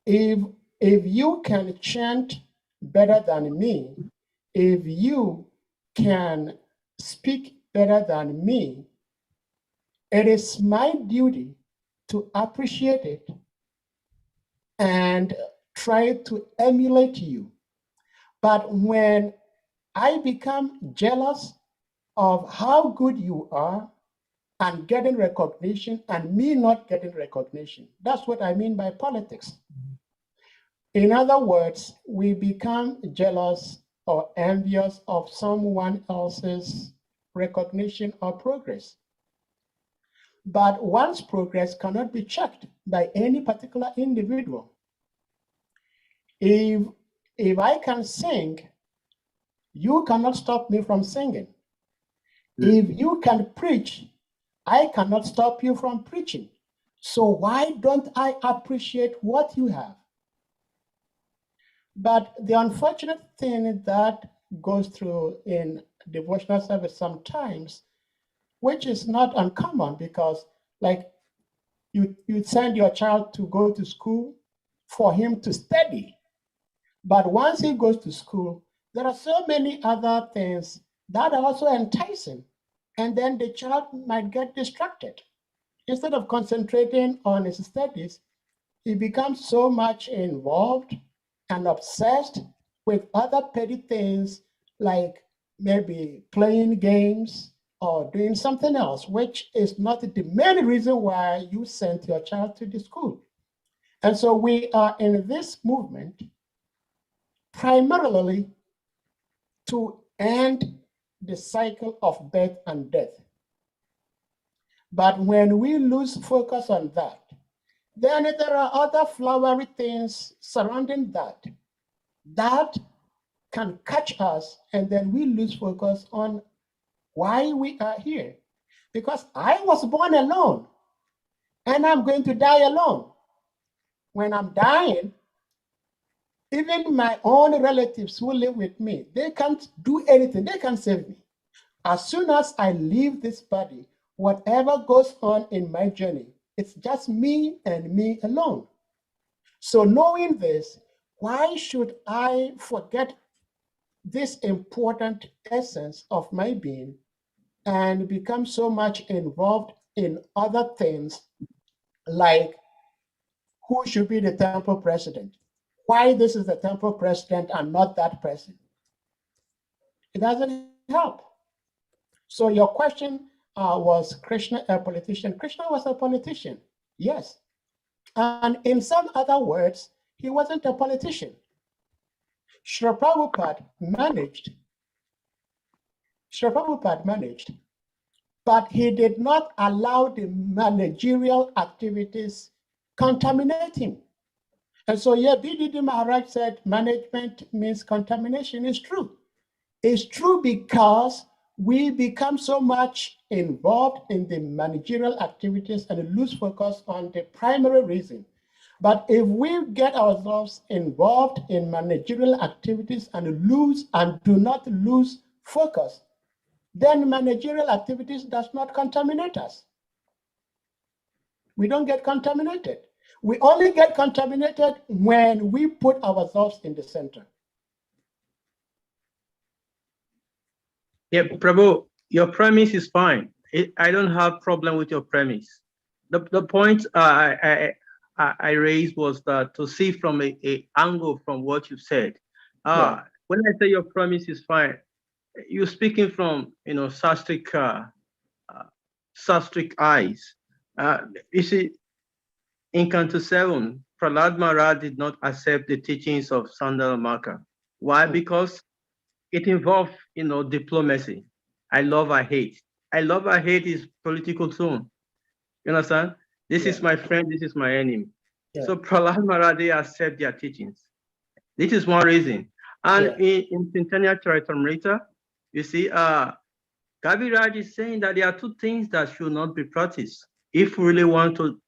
B: you can chant better than me, if you can speak better than me, it is my duty to appreciate it and try to emulate you. But when I become jealous of how good you are and getting recognition and me not getting recognition, that's what I mean by politics. In other words, we become jealous or envious of someone else's recognition or progress. But one's progress cannot be checked by any particular individual. If I can sing, you cannot stop me from singing. If you can preach, I cannot stop you from preaching. So why don't I appreciate what you have? But the unfortunate thing that goes through in devotional service sometimes, which is not uncommon, because like you send your child to go to school for him to study. But once he goes to school, there are so many other things that are also enticing. And then the child might get distracted. Instead of concentrating on his studies, he becomes so much involved and obsessed with other petty things, like maybe playing games or doing something else, which is not the main reason why you sent your child to the school. And so we are in this movement primarily to end the cycle of birth and death. But when we lose focus on that, then there are other flowery things surrounding that that can catch us, and then we lose focus on why we are here. Because I was born alone. and I'm going to die alone. When I'm dying, even my own relatives who live with me, they can't do anything. They can't save me. As soon as I leave this body, whatever goes on in my journey, it's just me and me alone. So knowing this, why should I forget this important essence of my being and become so much involved in other things like who should be the temple president? Why this is the temple president and not that person? It doesn't help. So your question was Krishna a politician? Krishna was a politician, yes. And in some other words, he wasn't a politician. Srila Prabhupada managed, but he did not allow the managerial activities contaminate him. And so, yeah, B.D.D. Maharaj said management means contamination. Is true. It's true because we become so much involved in the managerial activities and lose focus on the primary reason. But if we get ourselves involved in managerial activities and do not lose focus, then managerial activities does not contaminate us. We don't get contaminated. We only get contaminated when we put ourselves in the center.
D: Yeah, Prabhu, your premise is fine. I don't have problem with your premise. The point I raised was that to see from a angle from what you said.
B: Yeah.
D: When I say your premise is fine, you're speaking from sastric eyes. You see, in Canto 7, Prahlad Maharaj did not accept the teachings of Sandalmaka. Why? Because it involved, diplomacy. I love, I hate. I love, I hate is political tone. You understand? This is my friend, this is my enemy. Yeah. So Prahlad Maharaj, they accept their teachings. This is one reason. And in Centennial Charitamrita, you see, Kaviraj is saying that there are two things that should not be practiced if we really want to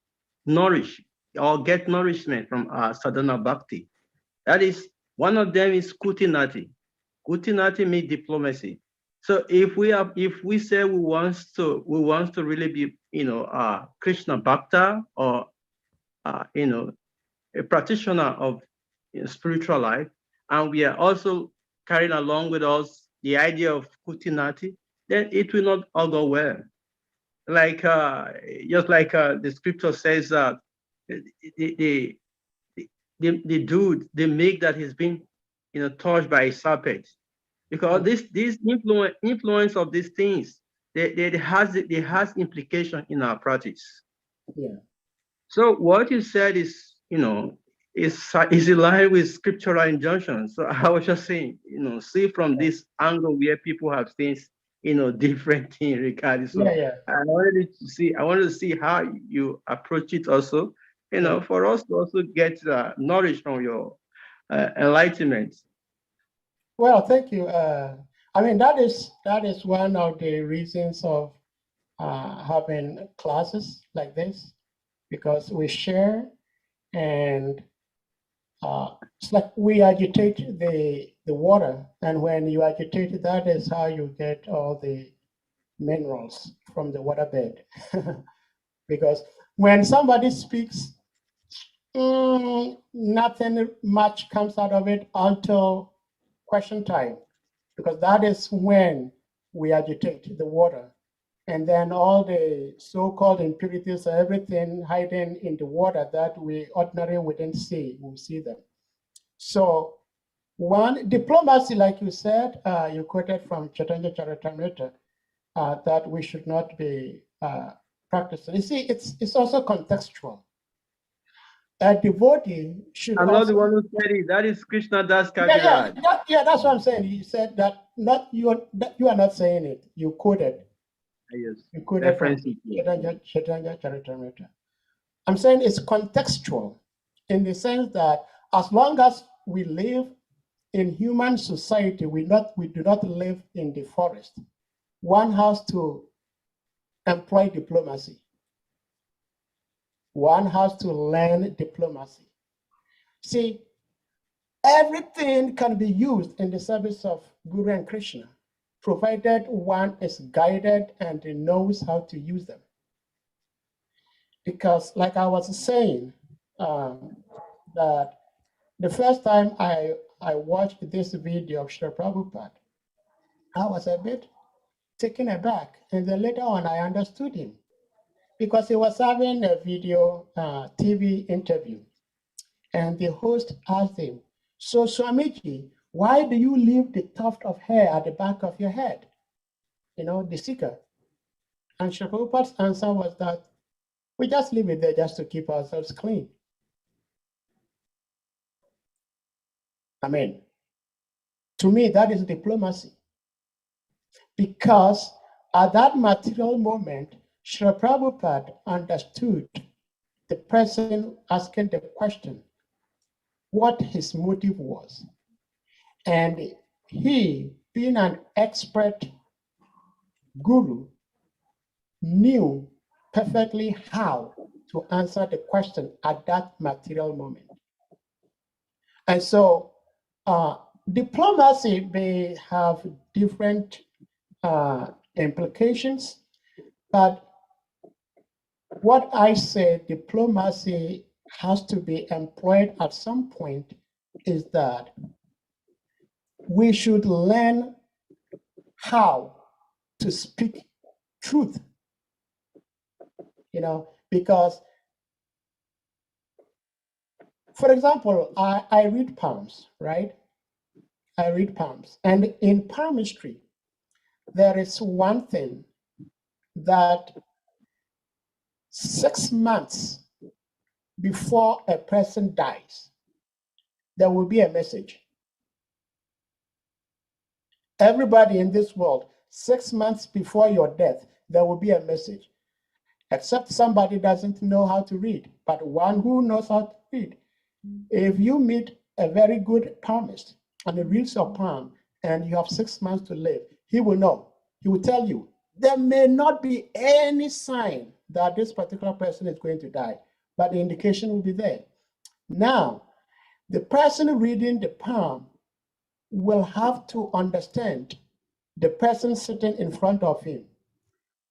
D: nourish or get nourishment from sadhana bhakti. That is, one of them is kutinati. Kutinati means diplomacy. So if we say we want to really be Krishna Bhakta or a practitioner of spiritual life, and we are also carrying along with us the idea of kutinati, then it will not all go well. Like just like the scripture says that the dude, the milk that has been touched by a serpent, because this influence of these things, they has implication in our practice.
B: Yeah.
D: So what you said is is in line with scriptural injunctions. So I was just saying, see from this angle where people have things, different things regarding. So I wanted to see how you approach it also, for us to also get knowledge from your enlightenment.
B: Well, thank you. I mean, that is one of the reasons of having classes like this, because we share, and it's like we agitate the water, and when you agitate, that is how you get all the minerals from the waterbed. Because when somebody speaks, nothing much comes out of it until question time, because that is when we agitate the water. And then all the so-called impurities, everything hiding in the water that we ordinarily wouldn't see, we'll see them. So one, diplomacy, like you said, you quoted from Chaitanya Charitamrita, that we should not be practicing. You see, it's also contextual. A devotee should
D: I'm not the one who said it. That is Krishna Das Kaviraj.
B: Yeah, that's what I'm saying. He said that you are not saying it. You quoted.
D: Yes.
B: You quoted from Chaitanya Charitamrita. I'm saying it's contextual in the sense that as long as we live in human society, we do not live in the forest. One has to employ diplomacy. one has to learn diplomacy. See, everything can be used in the service of Guru and Krishna, provided one is guided and knows how to use them. Because like I was saying, that the first time I watched this video of Srila Prabhupada, I was a bit taken aback. And then later on, I understood him because he was having a video TV interview. And the host asked him, "So Swamiji, why do you leave the tuft of hair at the back of your head? You know, the seeker." And Srila Prabhupada's answer was that we just leave it there just to keep ourselves clean. I mean, to me, that is diplomacy. Because at that material moment, Srila Prabhupada understood the person asking the question, what his motive was. And he, being an expert guru, knew perfectly how to answer the question at that material moment. And so diplomacy may have different implications, but what I say diplomacy has to be employed at some point is that we should learn how to speak truth, you know, because, for example, I read poems, right? I read poems, and in palmistry, there is one thing that 6 months before a person dies, there will be a message. Everybody in this world, 6 months before your death, there will be a message. Except somebody doesn't know how to read, but one who knows how to read. If you meet a very good palmist and he reads your palm and you have 6 months to live, he will know. He will tell you, there may not be any sign that this particular person is going to die, but the indication will be there. Now, the person reading the palm will have to understand the person sitting in front of him,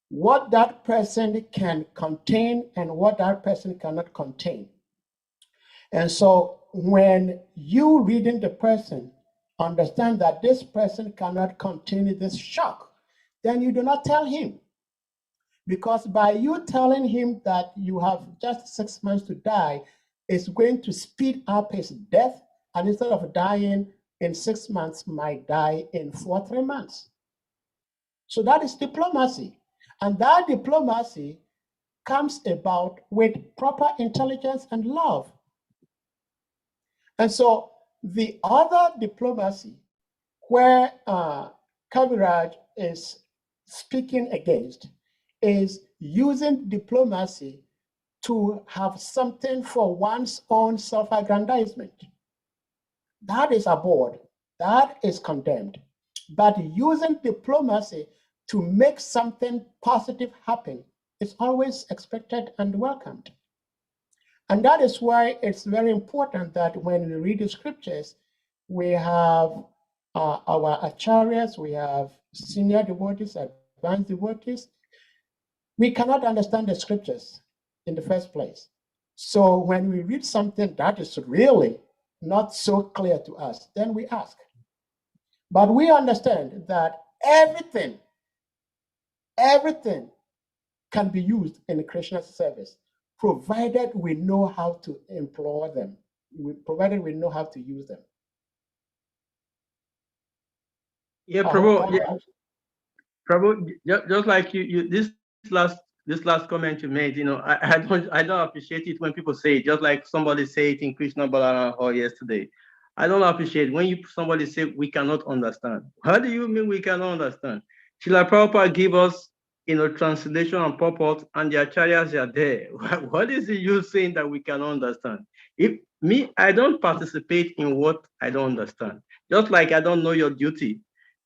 B: what that person can contain and what that person cannot contain. And so when you reading the person, understand that this person cannot contain this shock, then you do not tell him. Because by you telling him that you have just 6 months to die, it's going to speed up his death, and instead of dying in 6 months, might die in 4 or 3 months. So that is diplomacy. And that diplomacy comes about with proper intelligence and love. And so the other diplomacy where Kaviraj is speaking against is using diplomacy to have something for one's own self-aggrandizement. That is abhorred. That is condemned. But using diplomacy to make something positive happen is always expected and welcomed. And that is why it's very important that when we read the scriptures, we have our acharyas, we have senior devotees, advanced devotees. We cannot understand the scriptures in the first place. So when we read something that is really not so clear to us, then we ask. But we understand that everything can be used in Krishna's service, provided we know how to employ them, provided we know how to use them.
D: Yeah, Prabhu, Prabhu, just like you this last comment you made, you know, I don't appreciate it when people say it, just like somebody said it in Krishna Balana Hall yesterday. I don't appreciate when somebody say we cannot understand. How do you mean we cannot understand? Srila Prabhupada give us, you know, translation and purport, and the acharyas are there. What is the use saying that we cannot understand? If me, I don't participate in what I don't understand. Just like I don't know your duty.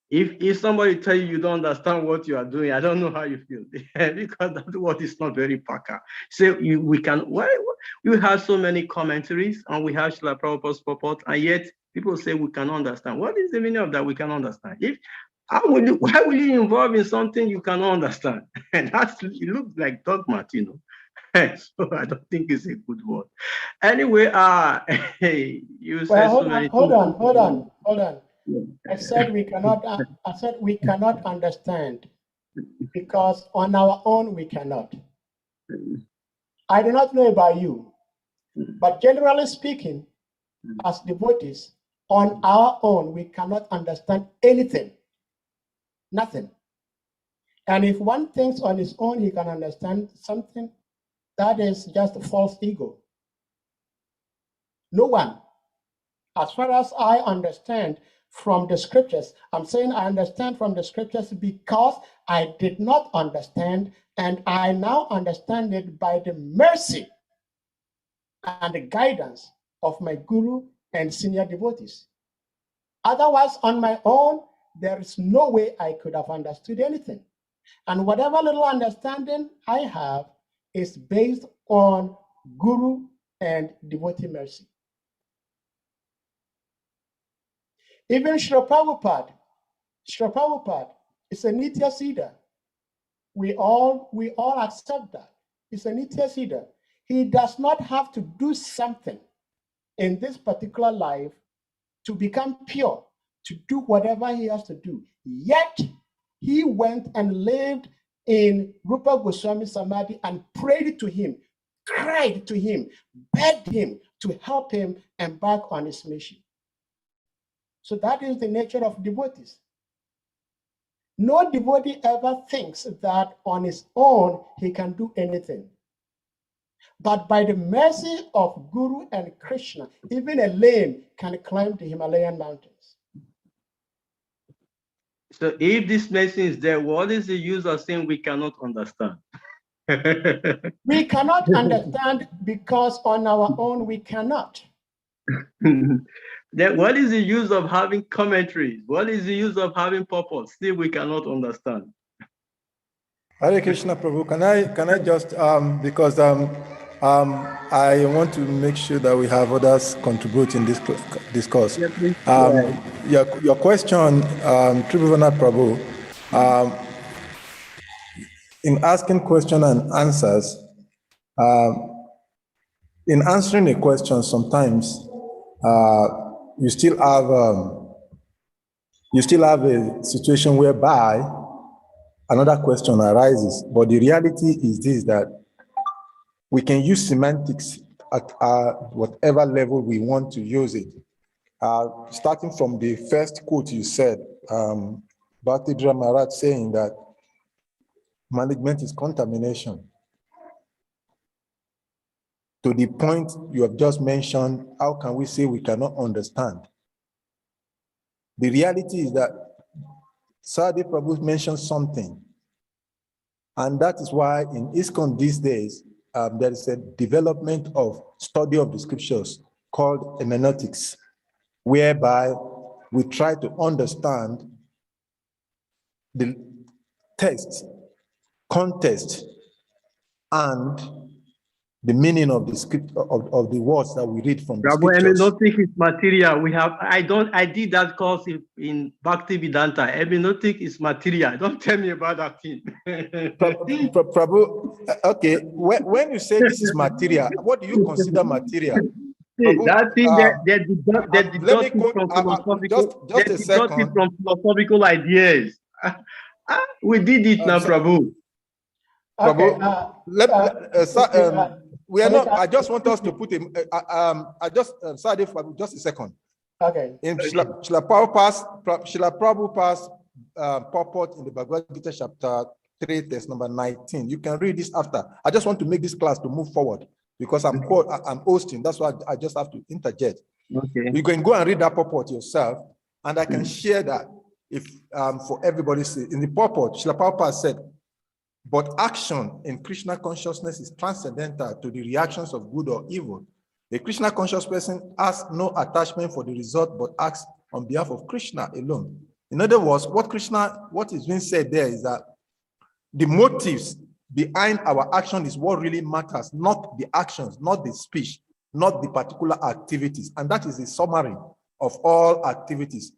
D: If somebody tell you don't understand what you are doing, I don't know how you feel because that word is not very paka. So we have so many commentaries and we have Srila Prabhupada's purport, and yet people say we cannot understand. What is the meaning of that? We cannot understand. Why will you involve in something you cannot understand? And it looks like dogma, you know. So I don't think it's a good word. Anyway, you said so many
B: hold
D: things.
B: on. I said we cannot understand because on our own we cannot. I do not know about you, but generally speaking, as devotees, on our own we cannot understand anything, nothing. And if one thinks on his own he can understand something, that is just a false ego. No one. As far as I understand from the scriptures, I'm saying I understand from the scriptures because I did not understand, and I now understand it by the mercy and the guidance of my guru and senior devotees. Otherwise, on my own, there is no way I could have understood anything. And whatever little understanding I have is based on guru and devotee mercy. Even Srila Prabhupada is a Nitya Siddha. We all accept that. It's a Nitya Siddha. He does not have to do something in this particular life to become pure, to do whatever he has to do. Yet, he went and lived in Rupa Goswami Samadhi and prayed to him, cried to him, begged him to help him embark on his mission. So that is the nature of devotees. No devotee ever thinks that on his own he can do anything. But by the mercy of Guru and Krishna, even a lame can climb the Himalayan mountains.
D: So if this mercy is there, what is the use of saying we cannot understand?
B: We cannot understand because on our own we cannot.
D: Then what is the use of having commentaries? What is the use of having purpose? Still, we cannot understand.
C: Hare Krishna, Prabhu. Can I just because I want to make sure that we have others contribute in this discourse. Your question, Tribhuvanat Prabhu, in asking question and answers, in answering a question, sometimes you still have a situation whereby another question arises. But the reality is this, that we can use semantics at whatever level we want to use it. Starting from the first quote you said, Bhakti Maharaj saying that management is contamination. To the point you have just mentioned, how can we say we cannot understand? The reality is that Sahadeva Prabhu mentioned something, and that is why in ISKCON these days, there is a development of study of the scriptures called hermeneutics, whereby we try to understand the text, context, and the meaning of the script of the words that we read from the scriptures.
D: Hermeneutic is material. I did that course in Bhakti Vedanta. Hermeneutic is material. Don't tell me about that thing.
C: Prabhu, okay, when you say this is material, what do you consider material? Prabhu,
D: that thing that deducted from philosophical,
C: just a second.
D: From philosophical ideas. We did it now, Prabhu.
C: Prabhu, we are not. I just want us to put him. Sorry, just a second.
B: Okay.
C: In Srila Prabhupada's purport in the Bhagavad Gita chapter 3, text number 19. You can read this after. I just want to make this class to move forward because I'm hosting. That's why I just have to interject.
D: Okay.
C: You can go and read that purport yourself, and I can share that if for everybody. In the purport, Srila Prabhupada said, but action in Krishna consciousness is transcendental to the reactions of good or evil. A Krishna conscious person has no attachment for the result, but acts on behalf of Krishna alone. In other words, what is being said there is that the motives behind our action is what really matters, not the actions, not the speech, not the particular activities. And that is the summary of all activities.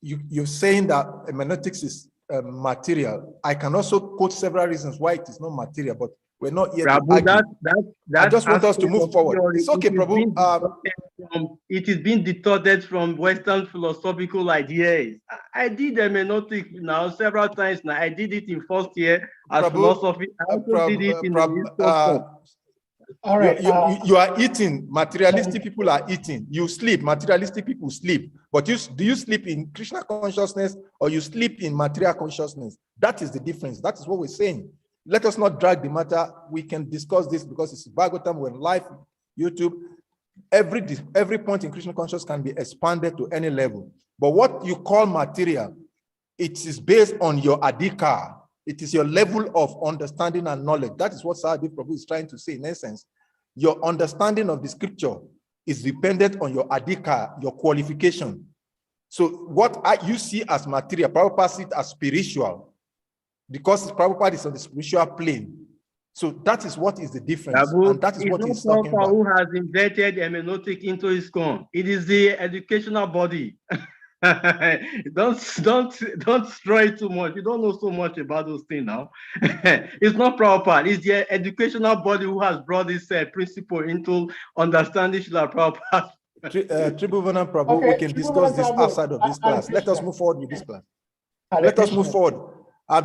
C: You're saying that hermeneutics is material. I can also quote several reasons why it is not material, but we're not here to argue. I just want us to move forward. It's okay, Prabhu.
D: It is being distorted from Western philosophical ideas. I did hermeneutics now several times now. I did it in first year as
C: Prabhu,
D: philosophy. I also did it in the
B: All right.
C: You are eating. Materialistic people are eating. You sleep. Materialistic people sleep. But do you sleep in Krishna consciousness or you sleep in material consciousness? That is the difference. That is what we're saying. Let us not drag the matter. We can discuss this because it's Bhagavatam. We're live, YouTube. Every point in Krishna consciousness can be expanded to any level. But what you call material, it is based on your adhikar. It is your level of understanding and knowledge. That is what SAHADEVA Prabhu is trying to say in essence. Your understanding of the scripture is dependent on your adhikar, your qualification. So what you see as material, Prabhupada sees it as spiritual because Prabhupada is on the spiritual plane. So that is what is the difference.
D: Prabhu,
C: and that is what he's talking
D: about. Who
C: about.
D: has invented hermeneutic into his con? It is the educational body. don't destroy it too much. You don't know so much about those things now. It's not Prabhupada. It's the educational body who has brought this principle into understanding Srila Prabhupada.
C: Tribhuvanam Prabhu,
B: Okay,
C: we can discuss this outside of this class. Let us move forward with this class. Let us move forward.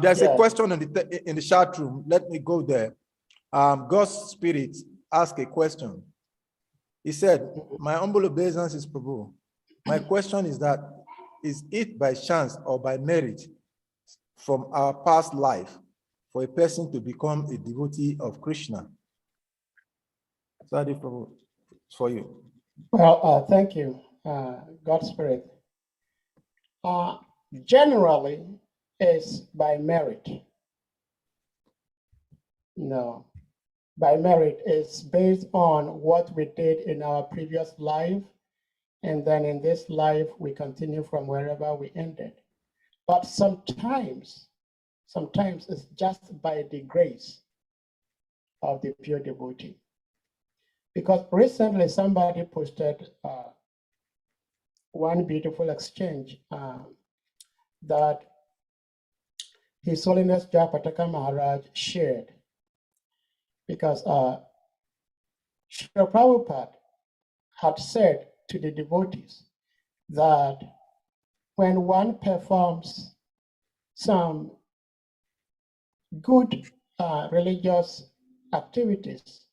C: There's a question in the chat room. Let me go there. God's Spirit asked a question. He said, my humble obeisance is Prabhu. My question is that, is it by chance or by merit from our past life for a person to become a devotee of Krishna? Sorry, Prabhu, for you.
B: Well, thank you, God's Spirit. Generally, it's by merit. No, by merit is based on what we did in our previous life, and then in this life, we continue from wherever we ended. But sometimes it's just by the grace of the pure devotee. Because recently somebody posted one beautiful exchange that His Holiness Jayapataka Maharaj shared. Because Srila Prabhupada had said to the devotees that when one performs some good religious activities,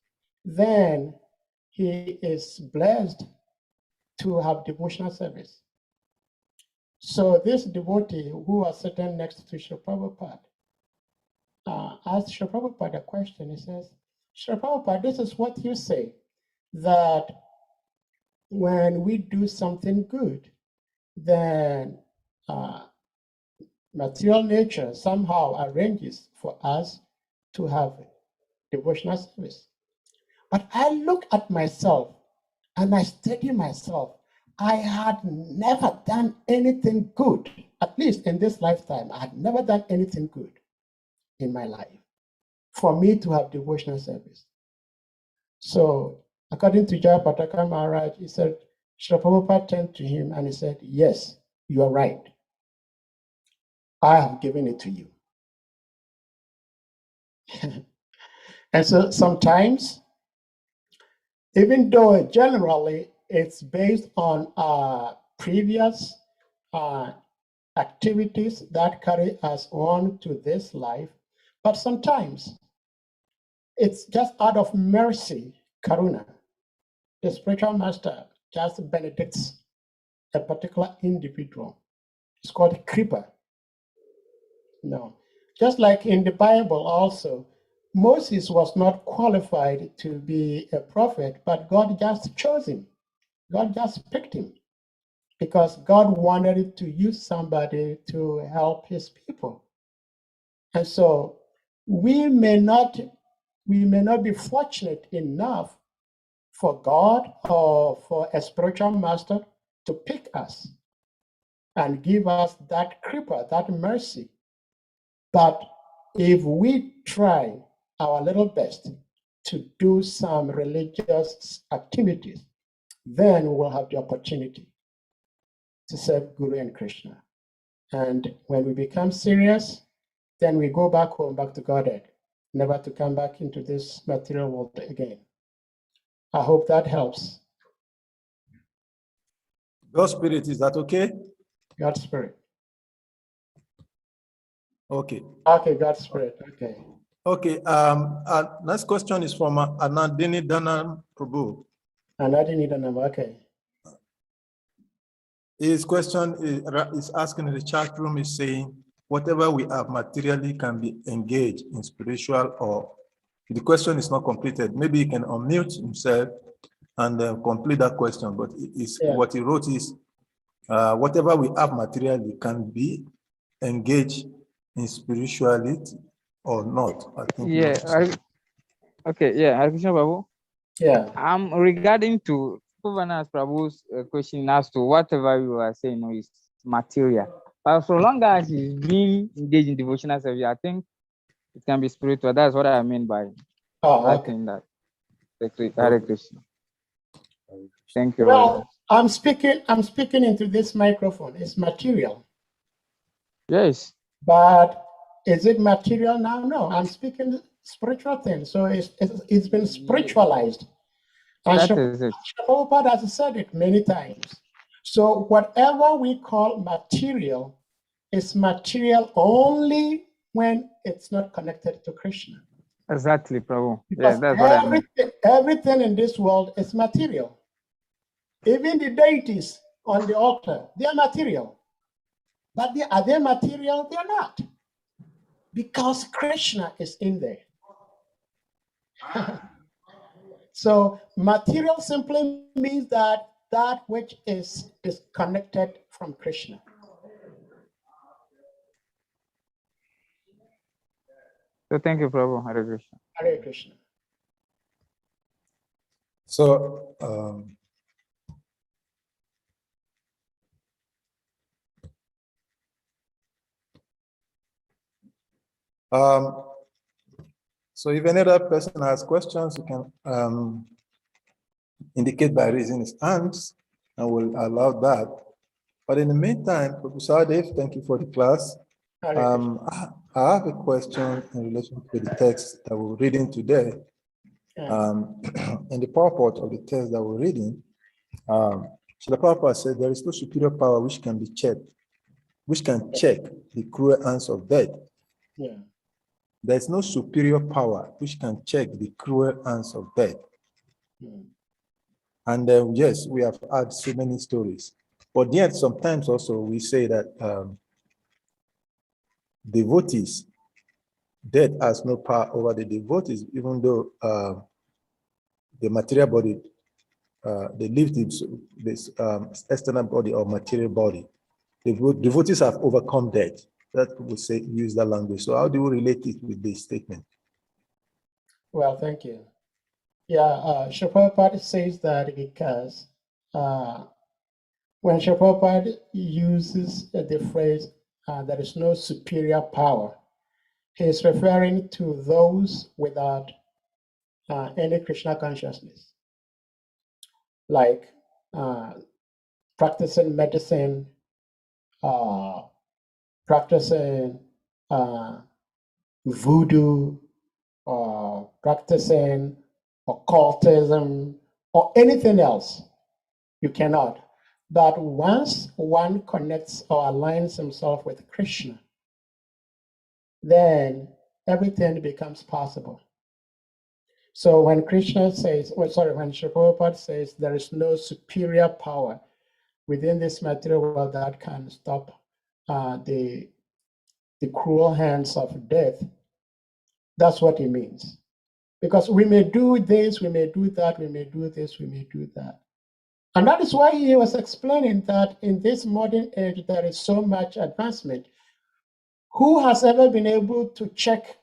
B: then he is blessed to have devotional service. So this devotee who was sitting next to Srila Prabhupada asked Srila Prabhupada a question. He says, Srila Prabhupada, this is what you say, that when we do something good, then material nature somehow arranges for us to have devotional service. But I look at myself and I study myself. I had never done anything good, at least in this lifetime. I had never done anything good in my life for me to have devotional service. So according to Jayapataka Maharaj, he said, Srila Prabhupada turned to him and he said, yes, you are right. I have given it to you. And so sometimes, even though generally it's based on previous activities that carry us on to this life, but sometimes it's just out of mercy, karuna. The spiritual master just benedicts a particular individual. It's called kripa. No, just like in the Bible also, Moses was not qualified to be a prophet, but God just chose him. God just picked him because God wanted to use somebody to help his people. And so we may not be fortunate enough for God or for a spiritual master to pick us. and give us that kripa, that mercy, that if we try our little best to do some religious activities, then we will have the opportunity to serve Guru and Krishna. And when we become serious, then we go back home, back to Godhead, never to come back into this material world again. I hope that helps.
C: God's Spirit, is that okay?
B: God's Spirit.
C: Okay.
B: Okay, God's Spirit. Okay.
C: Okay. Next question is from Anandini Dhanam Prabhu.
B: And I didn't need a number. Okay.
C: His question is asking in the chat room, is saying, whatever we have materially can be engaged in spiritual, or the question is not completed. Maybe he can unmute himself and complete that question. But what he wrote is, whatever we have materially can be engaged in spirituality or not. I think.
E: Yeah. Okay. Yeah. Hare Krishna, Prabhu.
B: Yeah.
E: Regarding to Prabhu's question as to whatever you are saying is material. But so long as it's being engaged in devotional service, I think it can be spiritual. That's what I mean by
B: okay.
E: that. Hare Krishna. Thank you.
B: Well, I'm speaking into this microphone. It's material.
E: Yes.
B: But is it material now? No, I'm speaking spiritual things. So it's been spiritualized. And Prabhupada has said it many times. So whatever we call material is material only when it's not connected to Krishna.
E: Exactly, Prabhu.
B: Because
E: that's what I mean.
B: Everything in this world is material. Even the deities on the altar, they are material. But are they material? They're not. Because Krishna is in there. So material simply means that which is disconnected from Krishna.
E: So thank you, Prabhu. Hare Krishna.
B: Hare Krishna.
C: So so if any other person has questions, you can indicate by raising his hands, and we'll allow that. But in the meantime, Professor SAHADEVA, thank you for the class. I have a question in relation to the text that we're reading today. In the purport of the text that we're reading, the Prabhupada said there is no superior power which can be checked, which can check the cruel hands of death.
B: Yeah.
C: There is no superior power which can check the cruel hands of death. And yes, we have had so many stories. But yet sometimes also we say that devotees, death has no power over the devotees, even though the material body, they live this external body or material body. The devotees have overcome death. That people say, use that language. So how do you relate it with this statement?
B: Well, thank you. Yeah, Prabhupada says that because when Prabhupada uses the phrase, there is no superior power, he is referring to those without any Krishna consciousness, like practicing medicine, practicing voodoo, or practicing occultism, or anything else. You cannot. But once one connects or aligns himself with Krishna, then everything becomes possible. So when Krishna says, when Srila Prabhupada says there is no superior power within this material world that can stop the cruel hands of death, that's what he means. Because we may do this, we may do that, we may do this, we may do that. And that is why he was explaining that in this modern age, there is so much advancement. Who has ever been able to check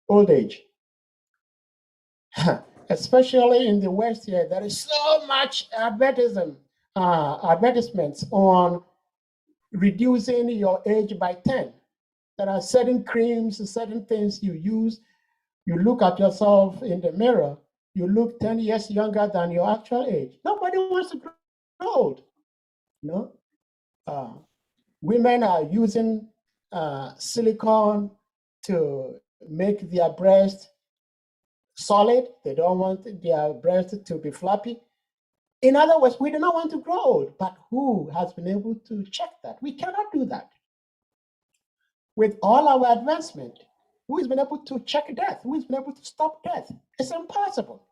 B: old age? Especially in the West here, there is so much advertisements on reducing your age by 10. There are certain creams, certain things you use. You look at yourself in the mirror, you look 10 years younger than your actual age. Nobody wants to grow old. You know? Women are using silicone to make their breast solid. They don't want their breast to be floppy. In other words, we do not want to grow old, but who has been able to check that? We cannot do that. With all our advancement, who has been able to check death? Who has been able to stop death? It's impossible.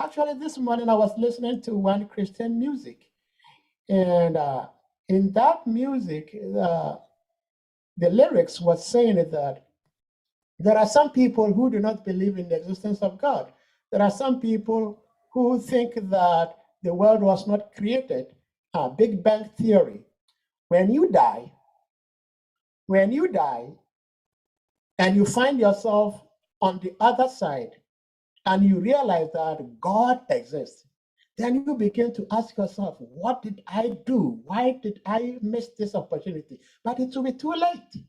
B: Actually, this morning I was listening to one Christian music, and in that music, the lyrics was saying that there are some people who do not believe in the existence of God. There are some people who think that the world was not created. Big Bang Theory. When you die, and you find yourself on the other side, and you realize that God exists, then you begin to ask yourself, what did I do? Why did I miss this opportunity? But it will be too late.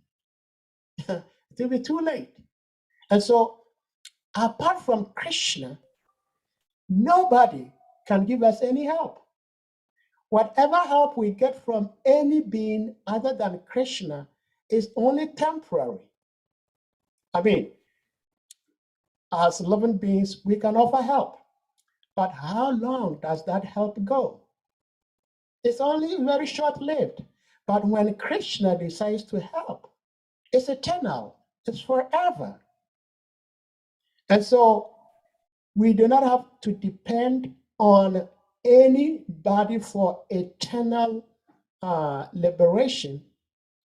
B: It will be too late. And so, apart from Krishna, nobody can give us any help. Whatever help we get from any being other than Krishna is only temporary. I mean, as living beings, we can offer help. But how long does that help go? It's only very short-lived. But when Krishna decides to help, it's eternal. It's forever. And so we do not have to depend on anybody for eternal liberation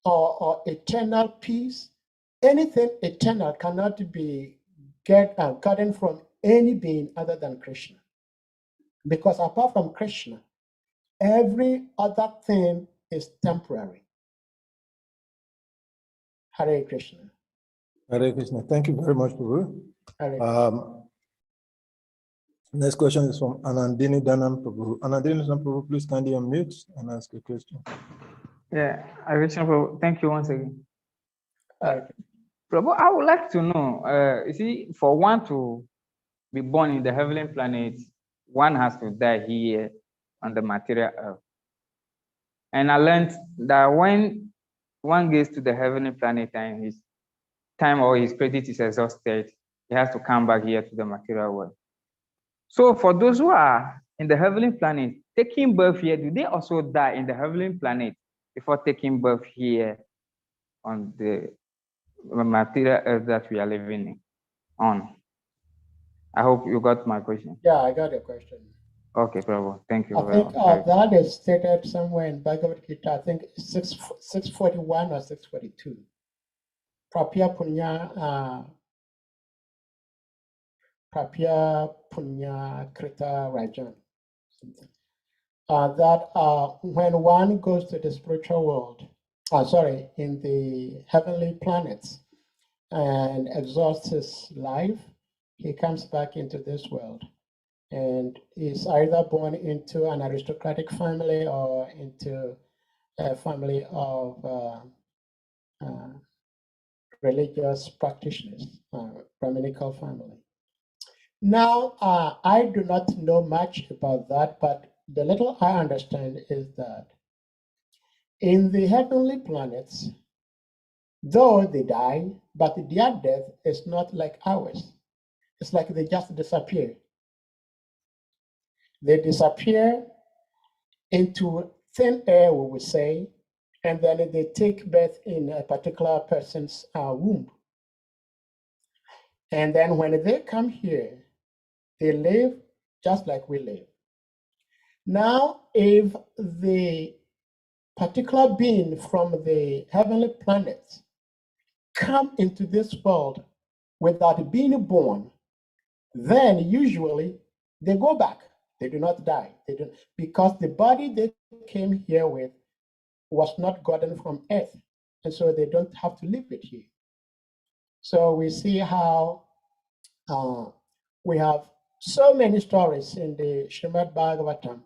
B: or eternal peace. Anything eternal cannot be gotten from any being other than Krishna. Because apart from Krishna, every other thing is temporary. Hare Krishna.
C: Hare Krishna. Thank you very much, Prabhu. Next question is from Anandini Dhanam Prabhu. Anandini Dhanam Prabhu, please kindly unmute and ask a question.
E: Yeah, Hare Krishna Prabhu. Thank you once again. Prabhu, I would like to know, you see, for one to be born in the heavenly planet, one has to die here on the material earth. And I learned that when one gets to the heavenly planet and his time or his credit is exhausted, he has to come back here to the material world. So for those who are in the heavenly planet, taking birth here, do they also die in the heavenly planet before taking birth here on the material earth that we are living on? I hope you got my question.
B: Yeah, I got your question.
E: Okay, Prabhu. Thank you.
B: I think that is stated somewhere in Bhagavad Gita. I think 641 or 642. Prapya Punya Krita Rajan. That when one goes to the spiritual world, in the heavenly planets, and exhausts his life, he comes back into this world and is either born into an aristocratic family or into a family of religious practitioners, Brahminical family. Now, I do not know much about that, but the little I understand is that in the heavenly planets, though they die, but their death is not like ours. It's like they just disappear. They disappear into thin air, we would say, and then they take birth in a particular person's womb. And then when they come here, they live just like we live. Now, if the particular being from the heavenly planets come into this world without being born, then usually they go back. They do not die. They don't, because the body they came here with was not gotten from earth, and so they don't have to live it here. So we see how we have so many stories in the Srimad Bhagavatam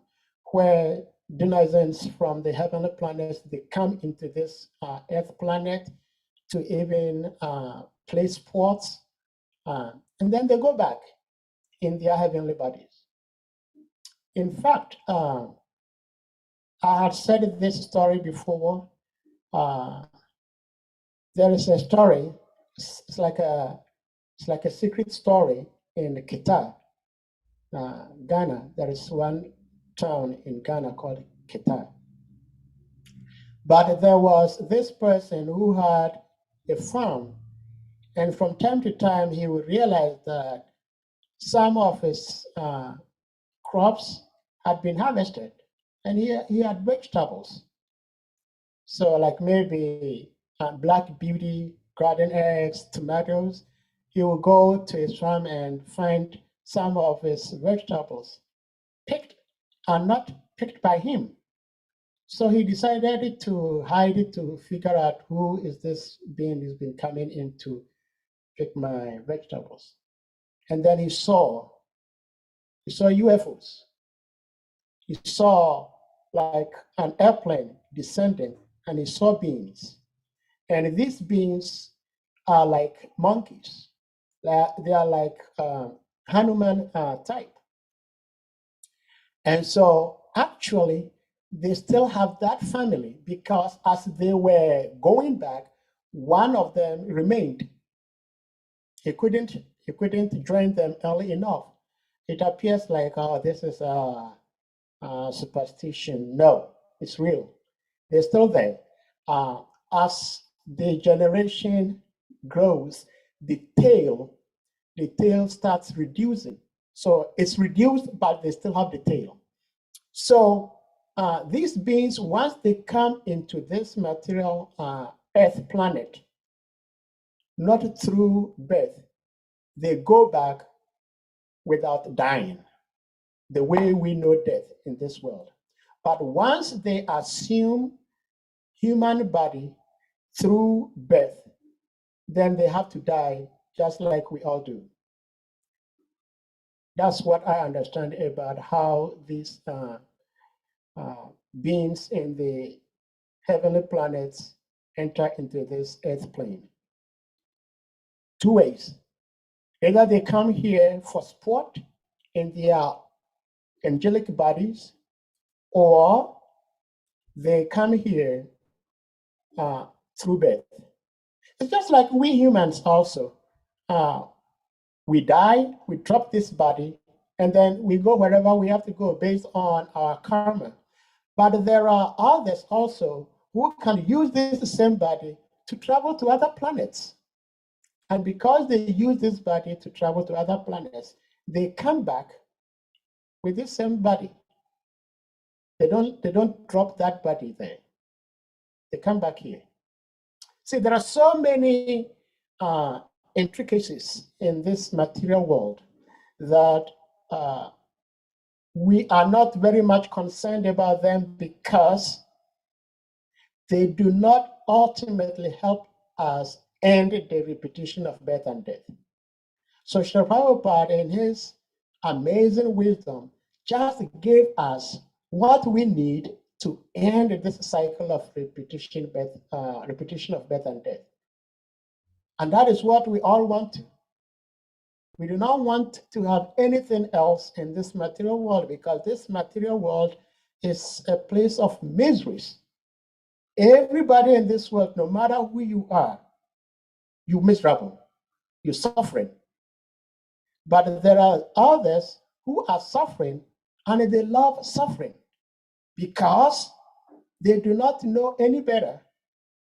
B: where denizens from the heavenly planets, they come into this Earth planet to even play sports, and then they go back in their heavenly bodies. In fact, I had said this story before. There is a story. It's like a secret story in Kita, Ghana. There is one town in Ghana called Kita. But there was this person who had a farm, and from time to time he would realize that some of his crops had been harvested, and he had vegetables. So like maybe black beauty, garden eggs, tomatoes. He will go to his farm and find some of his vegetables picked and not picked by him. So he decided to hide it to figure out who is this being who's been coming in to pick my vegetables. And then he saw UFOs. He saw like an airplane descending, and he saw beings. And these beings are like monkeys. They are like Hanuman type. And so actually, they still have that family, because as they were going back, one of them remained. He couldn't join them early enough. It appears like, oh, this is a superstition. No, it's real. They're still there. As the generation grows, the tail starts reducing. So it's reduced, but they still have the tail. So these beings, once they come into this material Earth planet, not through birth, they go back without dying, the way we know death in this world. But once they assume human body through birth, then they have to die just like we all do. That's what I understand about how these beings in the heavenly planets enter into this earth plane. Two ways. Either they come here for sport in their angelic bodies, or they come here through birth. It's just like we humans also. We die, we drop this body, and then we go wherever we have to go based on our karma. But there are others also who can use this same body to travel to other planets. And because they use this body to travel to other planets, they come back with this same body. They don't drop that body there. They come back here. See, there are so many intricacies in this material world that we are not very much concerned about them, because they do not ultimately help us end the repetition of birth and death. So Srila Prabhupada, in his amazing wisdom, just gave us what we need to end this cycle of repetition of birth and death. And that is what we all want to. We do not want to have anything else in this material world, because this material world is a place of miseries. Everybody in this world, no matter who you are, you're miserable, you're suffering. But there are others who are suffering, and they love suffering because they do not know any better.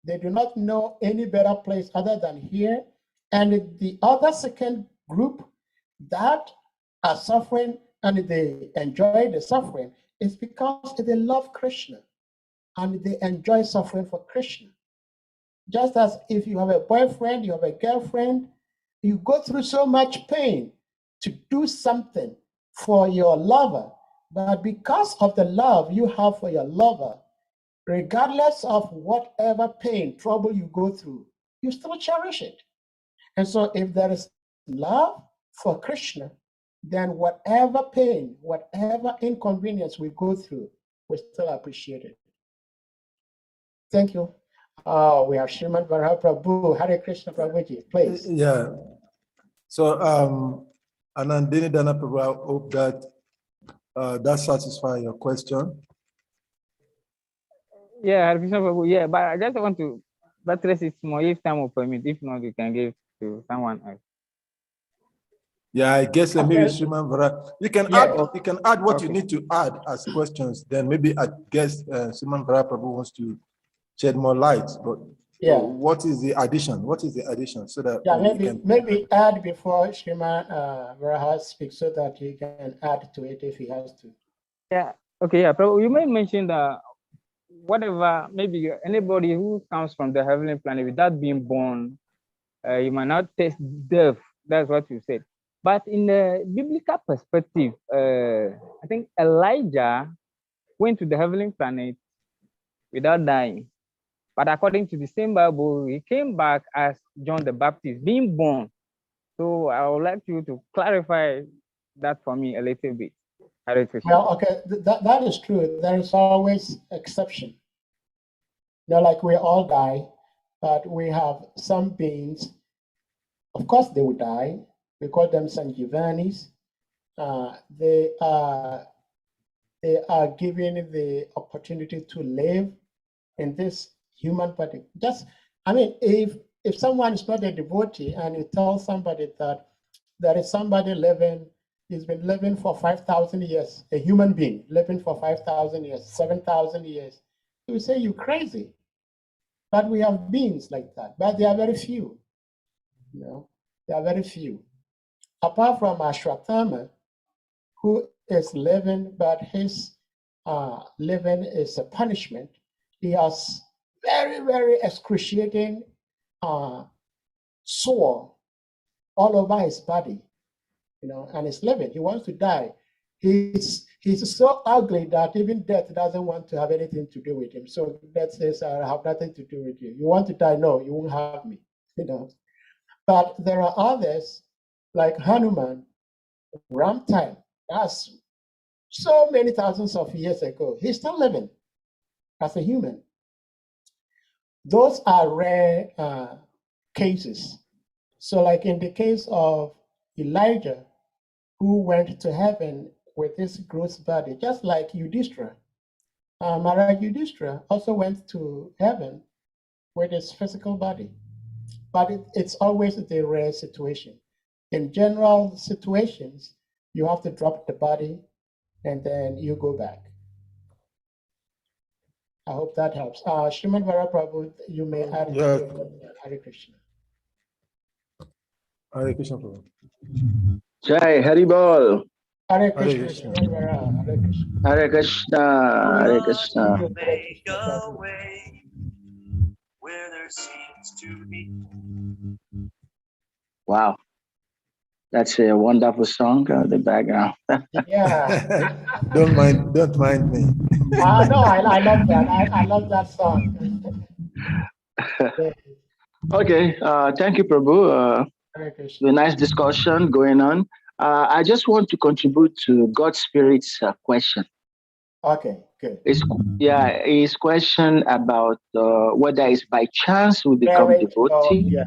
B: They do not know any better place other than here. And the other second group that are suffering and they enjoy the suffering is because they love Krishna and they enjoy suffering for Krishna. Just as if you have a boyfriend, you have a girlfriend, you go through so much pain to do something for your lover, but because of the love you have for your lover, regardless of whatever pain, trouble you go through, you still cherish it. And so if there is love for Krishna, then whatever pain, whatever inconvenience we go through, we still appreciate it. Thank you. We have Srimad Prabhu, Hare Krishna Prabhuji, please.
C: Yeah. So, Anandini Dana Prabhu, I hope that that satisfies your question.
E: Yeah, Hare Krishna Prabhu. Yeah, but I just want to buttress it more if time will permit. If not, we can give to someone else.
C: Yeah, I guess maybe Sriman Vara. You can add what you
E: Okay.
C: need to add as questions. Then maybe I guess Sriman Vara Prabhu wants to shed more light. But
B: Yeah.
C: what is the addition? What is the addition? So that
B: maybe add before Sriman Varaha speaks so that he can add to it if he has to.
E: Yeah. Okay. Yeah. Prabhu, you may mention that whatever, maybe anybody who comes from the heavenly planet without being born, you might not taste death. That's what you said. But in the biblical perspective, I think Elijah went to the heavenly planet without dying. But according to the same Bible, he came back as John the Baptist, being born. So I would like you to clarify that for me a little bit.
B: Well, okay, that is true. There is always exception. Like we all die, but we have some beings, of course they will die. We call them Sanjivanis. They are given the opportunity to live in this human body. If someone is not a devotee and you tell somebody that there is somebody living, he's been living for 5,000 years, a human being living for 5,000 years, 7,000 years, he will say you're crazy. But we have beings like that, but they are very few. They are very few. Apart from Ashwatthama, who is living, but his living is a punishment. He has very, very excruciating sore all over his body, and he's living. He wants to die. He's so ugly that even death doesn't want to have anything to do with him. So death says, I have nothing to do with you. You want to die? No, you won't have me. But there are others like Hanuman, Ramtime. That's so many thousands of years ago. He's still living as a human. Those are rare cases. So like in the case of Elijah, who went to heaven with his gross body, just like Yudhishthira. Maharaj Yudhishthira also went to heaven with his physical body. But it's always the rare situation. In general situations, you have to drop the body and then you go back. I hope that helps. Srimad Vara Prabhu, you may add.
C: Yes.
B: Hare Krishna.
C: Hare Krishna Prabhu.
F: Jai Haribol.
B: Hare
C: Hare
B: Krishna.
C: Krishna.
B: Hare Krishna.
F: Hare Krishna. Hare Krishna.
G: Make a way where there seems to be.
F: Wow. That's a wonderful song, the background.
B: Yeah.
C: Don't mind me.
B: No, I love that. I love that song.
F: Okay, thank you, Prabhu.
B: Hare Krishna.
F: The nice discussion going on. I just want to contribute to God's Spirit's question.
B: Okay, good.
F: His question about whether it's by chance we become
B: Merit,
F: devotee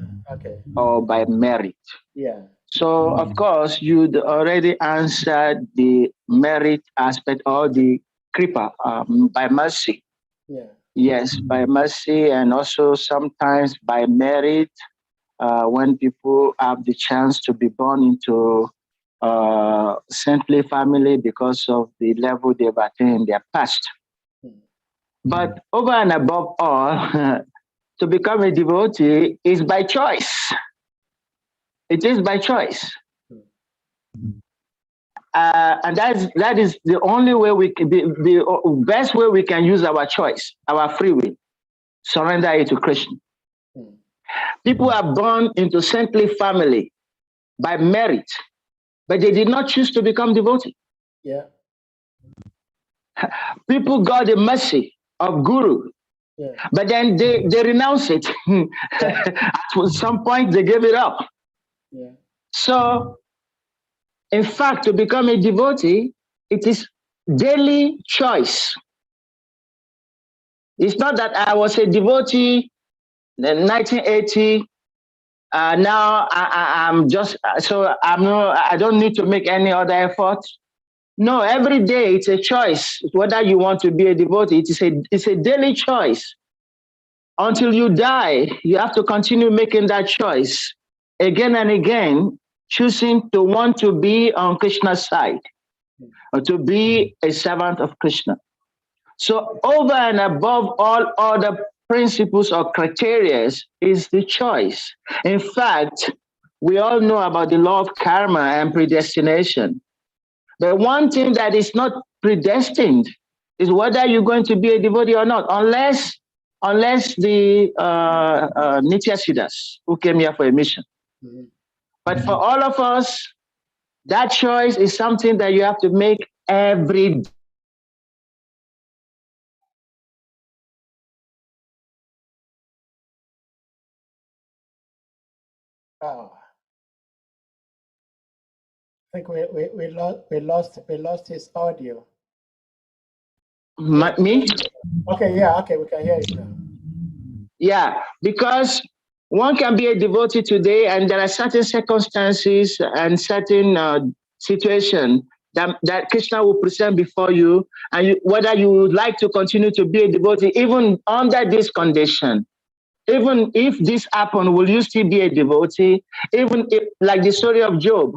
F: or by merit.
B: Yeah.
F: So, of course, you'd already answered the merit aspect or the kripa by mercy.
B: Yeah.
F: Yes, by mercy, and also sometimes by merit when people have the chance to be born into saintly family because of the level they've attained in their past. But over and above all, to become a devotee is by choice. It is by choice. And that is the only way we can, the best way we can use our choice, our free will. Surrender it to Krishna. People are born into saintly family by merit, but they did not choose to become devotee.
B: Yeah.
F: People got the mercy of Guru, but then they renounce it. At some point, they gave it up.
B: Yeah.
F: So, in fact, to become a devotee, it is daily choice. It's not that I was a devotee in 1980. Now I'm just so I'm no. I don't need to make any other effort. No, every day it's a choice whether you want to be a devotee. It's a daily choice. Until you die, you have to continue making that choice again and again, choosing to want to be on Krishna's side or to be a servant of Krishna. So over and above all other principles or criteria is the choice. In fact, we all know about the law of karma and predestination. But one thing that is not predestined is whether you're going to be a devotee or not, unless the Nitya Siddhas who came here for a mission. Mm-hmm. But for all of us, that choice is something that you have to make every day.
B: Oh, I think we lost his audio.
F: Me?
B: Okay, yeah, okay, we can hear you now.
F: Yeah, because one can be a devotee today, and there are certain circumstances and certain situations that Krishna will present before you, and whether you would like to continue to be a devotee, even under this condition. Even if this happened, will you still be a devotee? Even if, like the story of Job.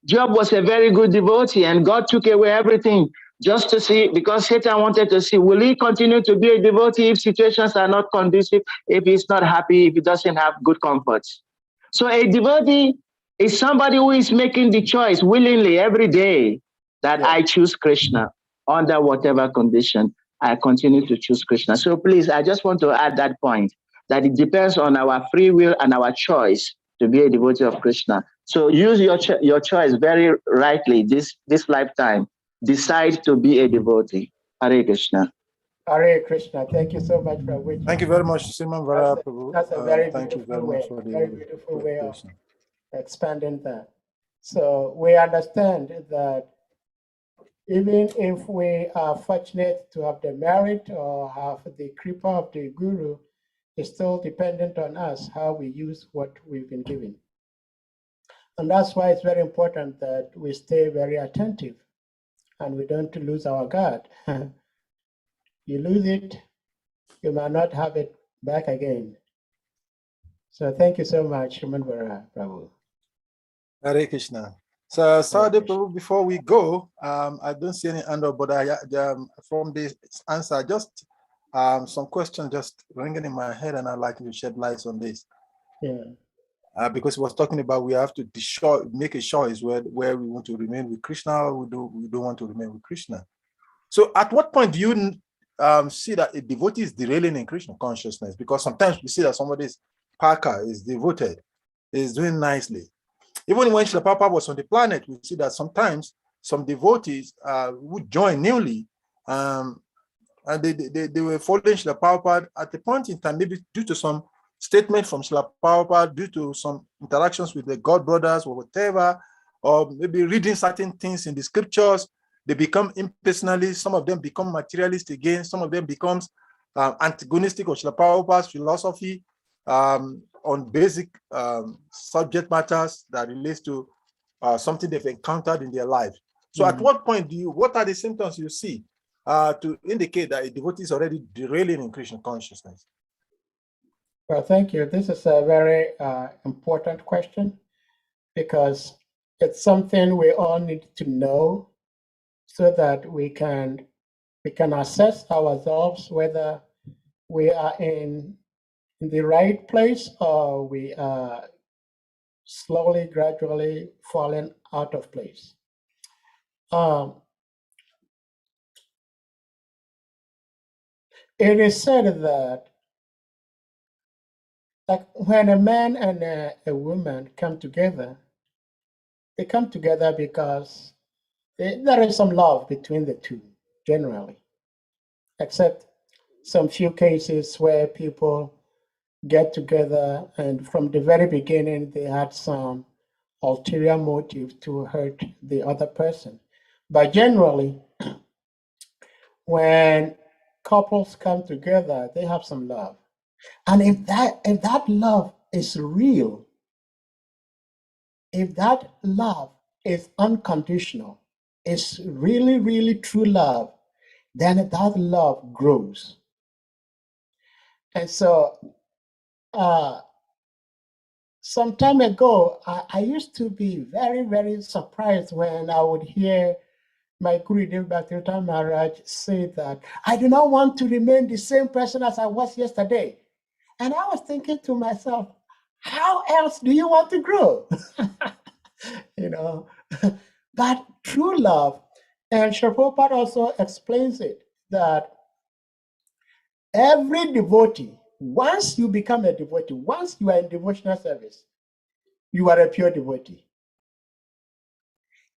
F: Job was a very good devotee, and God took away everything just to see, because Satan wanted to see, will he continue to be a devotee if situations are not conducive, if he's not happy, if he doesn't have good comforts? So a devotee is somebody who is making the choice willingly every day that I choose Krishna under whatever condition. I continue to choose Krishna. So please, I just want to add that point, that it depends on our free will and our choice to be a devotee of Krishna. So use your choice very rightly this lifetime. Decide to be a devotee. Hare Krishna.
B: Hare Krishna. Thank you so much for which.
C: Thank you very much, Sriman Prabhu.
B: That's a very
C: thank you very
B: beautiful
C: much
B: way,
C: for the
B: very beautiful way of expanding that. So we understand that even if we are fortunate to have the merit or have the kripa of the guru, it's still dependent on us how we use what we've been given. And that's why it's very important that we stay very attentive and we don't lose our guard. You lose it, you might not have it back again. So thank you so much, Srimad Prabhu.
C: Hare Krishna. So, Sahadeva Prabhu, before we go, I don't see any hand up, but from this answer, just some questions just ringing in my head, and I'd like you to shed light on this.
B: Yeah.
C: Because he was talking about we have to make a choice where we want to remain with Krishna or we don't want to remain with Krishna. So at what point do you see that a devotee is derailing in Krishna consciousness? Because sometimes we see that somebody's parka is devoted, is doing nicely. Even when Srila Prabhupada was on the planet, we see that sometimes some devotees would join newly, and they were following Srila Prabhupada at a point in time, maybe due to some statement from Srila Prabhupada, due to some interactions with the God brothers or whatever, or maybe reading certain things in the scriptures. They become impersonalists. Some of them become materialist again. Some of them becomes antagonistic of Srila Prabhupada's philosophy on basic subject matters that relates to something they've encountered in their life. So at what point what are the symptoms you see to indicate that a devotee is already derailing in Krishna consciousness?
B: Well, thank you. This is a very important question because it's something we all need to know so that we can assess ourselves whether we are in the right place or we are slowly, gradually falling out of place. It is said that like when a man and a woman come together, they come together because there is some love between the two, generally, except some few cases where people get together and from the very beginning they had some ulterior motive to hurt the other person. But generally, when couples come together, they have some love. And if that love is real, if that love is unconditional, is really, really true love, then that love grows. And so some time ago, I used to be very, very surprised when I would hear my Gurudev Bhaktivedanta Maharaj say that, I do not want to remain the same person as I was yesterday. And I was thinking to myself, how else do you want to grow? You know, but true love, and Srila Prabhupada also explains it, that every devotee, once you become a devotee, once you are in devotional service, you are a pure devotee.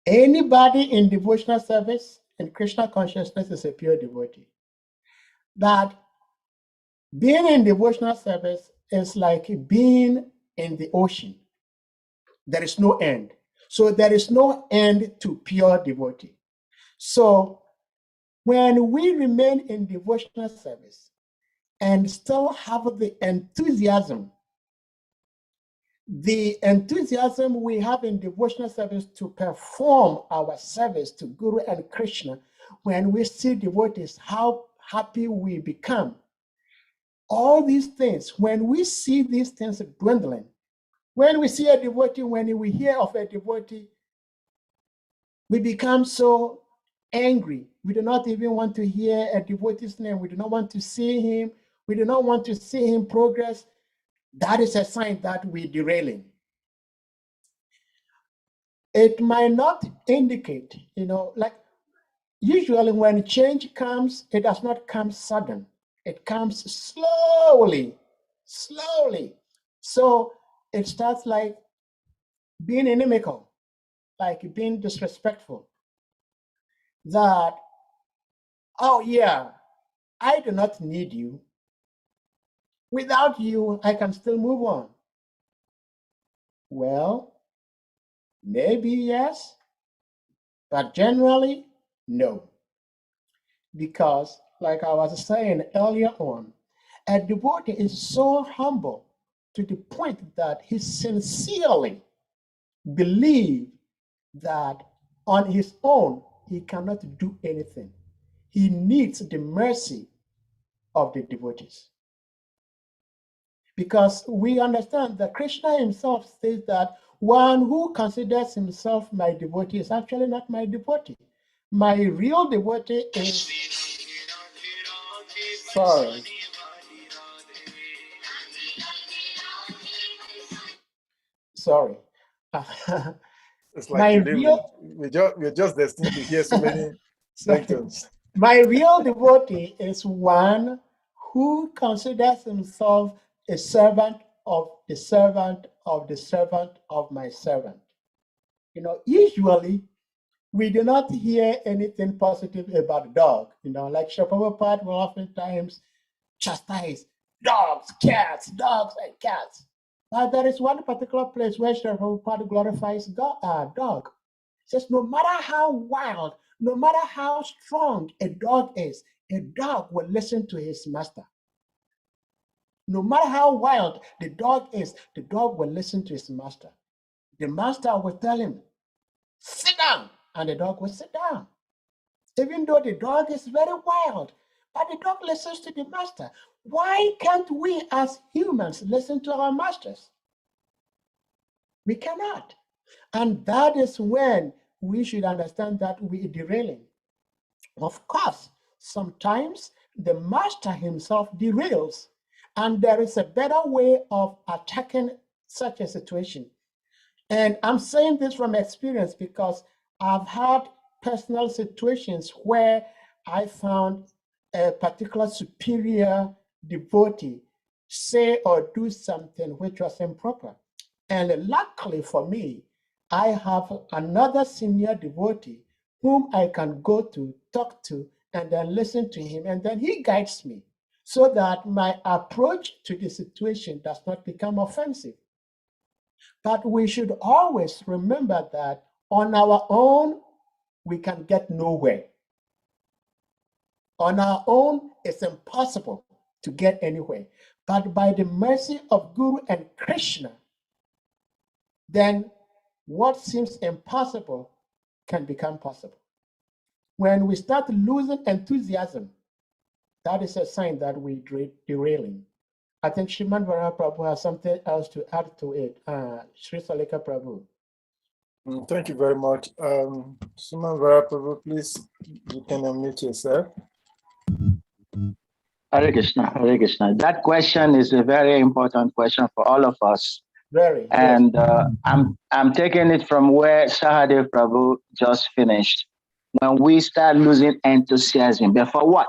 B: Anybody in devotional service and Krishna consciousness is a pure devotee. That being in devotional service is like being in the ocean. There is no end. So there is no end to pure devotee. So when we remain in devotional service and still have the enthusiasm we have in devotional service to perform our service to Guru and Krishna, when we see devotees, how happy we become. All these things, when we see these things dwindling, when we see a devotee, when we hear of a devotee, we become so angry. We do not even want to hear a devotee's name. We do not want to see him. We do not want to see him progress. That is a sign that we're derailing. It might not indicate, like usually when change comes, it does not come sudden. It comes slowly. So it starts like being inimical, like being disrespectful. That, oh yeah, I do not need you. Without you, I can still move on. Well, maybe yes, but generally, no. Because, like I was saying earlier on, a devotee is so humble to the point that he sincerely believes that on his own, he cannot do anything. He needs the mercy of the devotees. Because we understand that Krishna himself says that one who considers himself my devotee is actually not my devotee. My real devotee is... Sorry. Sorry.
C: It's like
B: My
C: today
B: real...
C: we're just destined to hear so many lectures.
B: My real devotee is one who considers himself a servant of the servant of the servant of my servant. Usually we do not hear anything positive about dog. Like Srila Prabhupada will oftentimes chastise dogs and cats. But there is one particular place where Srila Prabhupada glorifies dog. He says, no matter how wild, no matter how strong a dog is, a dog will listen to his master. No matter how wild the dog is, the dog will listen to his master. The master will tell him, sit down, and the dog will sit down. Even though the dog is very wild, but the dog listens to the master. Why can't we as humans listen to our masters? We cannot. And that is when we should understand that we are derailing. Of course, sometimes the master himself derails, and there is a better way of attacking such a situation. And I'm saying this from experience because I've had personal situations where I found a particular superior devotee say or do something which was improper. And luckily for me, I have another senior devotee whom I can go to, talk to, and then listen to him, and then he guides me so that my approach to the situation does not become offensive. But we should always remember that on our own, we can get nowhere. On our own, it's impossible to get anywhere. But by the mercy of Guru and Krishna, then what seems impossible can become possible. When we start losing enthusiasm, that is a sign that we're derailing. I think Srimad Prabhu has something else to add to it. Sri Salika Prabhu.
C: Thank you very much. Srimad Prabhu, please, you can unmute yourself.
F: Hare Krishna, Hare Krishna. That question is a very important question for all of us.
B: Very.
F: And
B: yes.
F: I'm taking it from where Sahadeva Prabhu just finished. When we start losing enthusiasm, but for what?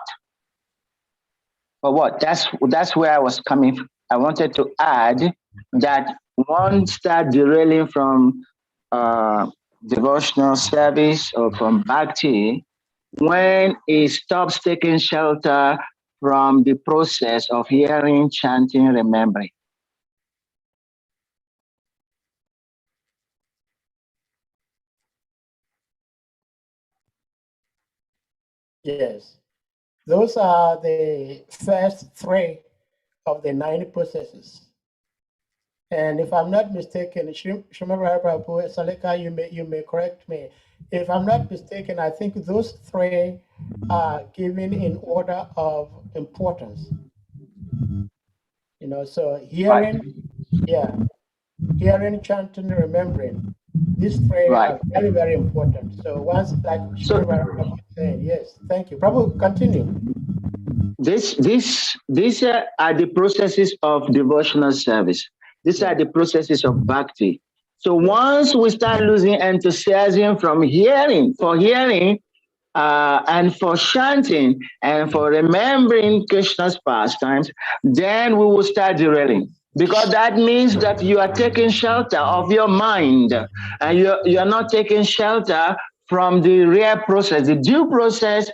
F: For what? That's where I was coming from. I wanted to add that one start derailing from devotional service or from bhakti when it stops taking shelter from the process of hearing, chanting, remembering.
B: Yes. Those are the first three of the 9 processes. And if I'm not mistaken, Srimad Prabhu, Salika, you may correct me. If I'm not mistaken, I think those 3 are given in order of importance. You know, so hearing, hearing, chanting, remembering. These 3 are very, very important. So once, like Srimad Prabhu saying, yes, thank you. Prabhu, continue.
F: These are the processes of devotional service. These are the processes of bhakti. So once we start losing enthusiasm from hearing, and for chanting and for remembering Krishna's pastimes, then we will start derailing. Because that means that you are taking shelter of your mind, and you are not taking shelter from the real process, the due process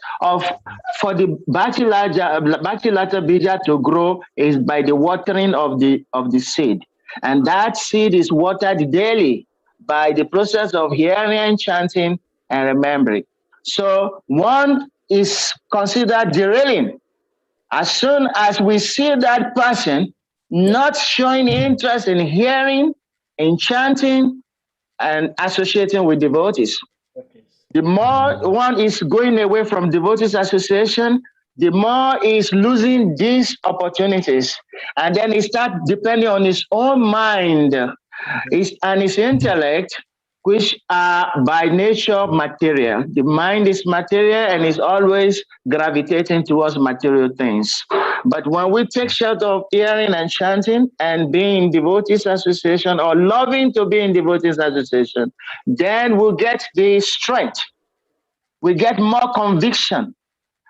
F: for the Bhakti Lata Bija to grow is by the watering of the seed. And that seed is watered daily by the process of hearing, chanting, and remembering. So one is considered derailing. As soon as we see that person not showing interest in hearing, in chanting, and associating with devotees. The more one is going away from Devotees Association, the more is losing these opportunities. And then he starts depending on his own mind and his intellect, which are by nature material. The mind is material and is always gravitating towards material things. But when we take shelter of hearing and chanting and being in Devotees Association or loving to be in Devotees Association, then we'll get the strength. We get more conviction.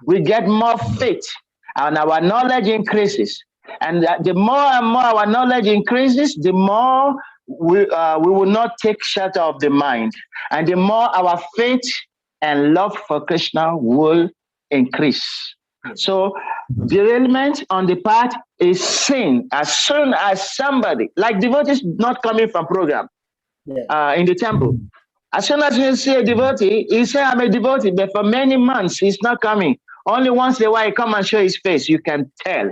F: We get more faith, and our knowledge increases. And the more and more our knowledge increases, the more we will not take shelter of the mind, and the more our faith and love for Krishna will increase. So derailment on the path is sin. As soon as somebody, like devotees not coming from program in the temple, as soon as you see a devotee, he say, I'm a devotee, but for many months he's not coming. Only once in a while he come and show his face. You can tell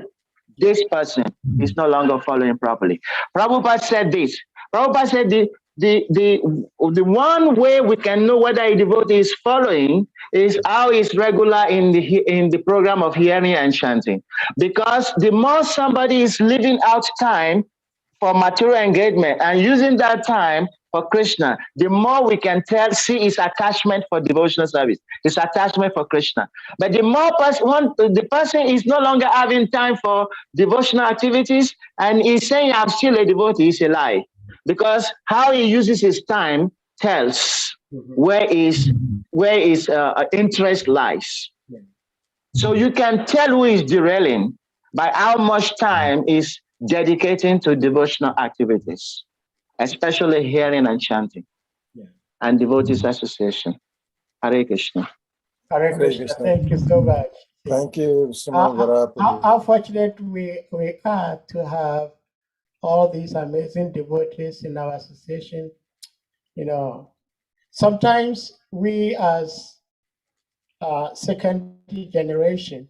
F: this person is no longer following properly. Prabhupada said this. Prabhupada said the one way we can know whether a devotee is following is how he's regular in the program of hearing and chanting. Because the more somebody is leaving out time for material engagement and using that time for Krishna, the more we can see his attachment for devotional service, his attachment for Krishna. But the more the person is no longer having time for devotional activities and he's saying, I'm still a devotee, it's a lie. Because how he uses his time tells where his interest lies. So you can tell who is derailing by how much time is dedicating to devotional activities, especially hearing and chanting, and Devotees Association. Hare Krishna.
B: Hare Krishna. Thank you so much.
C: Thank you, Srimad.
B: How fortunate we are to have all these amazing devotees in our association. You know, sometimes we as second generation,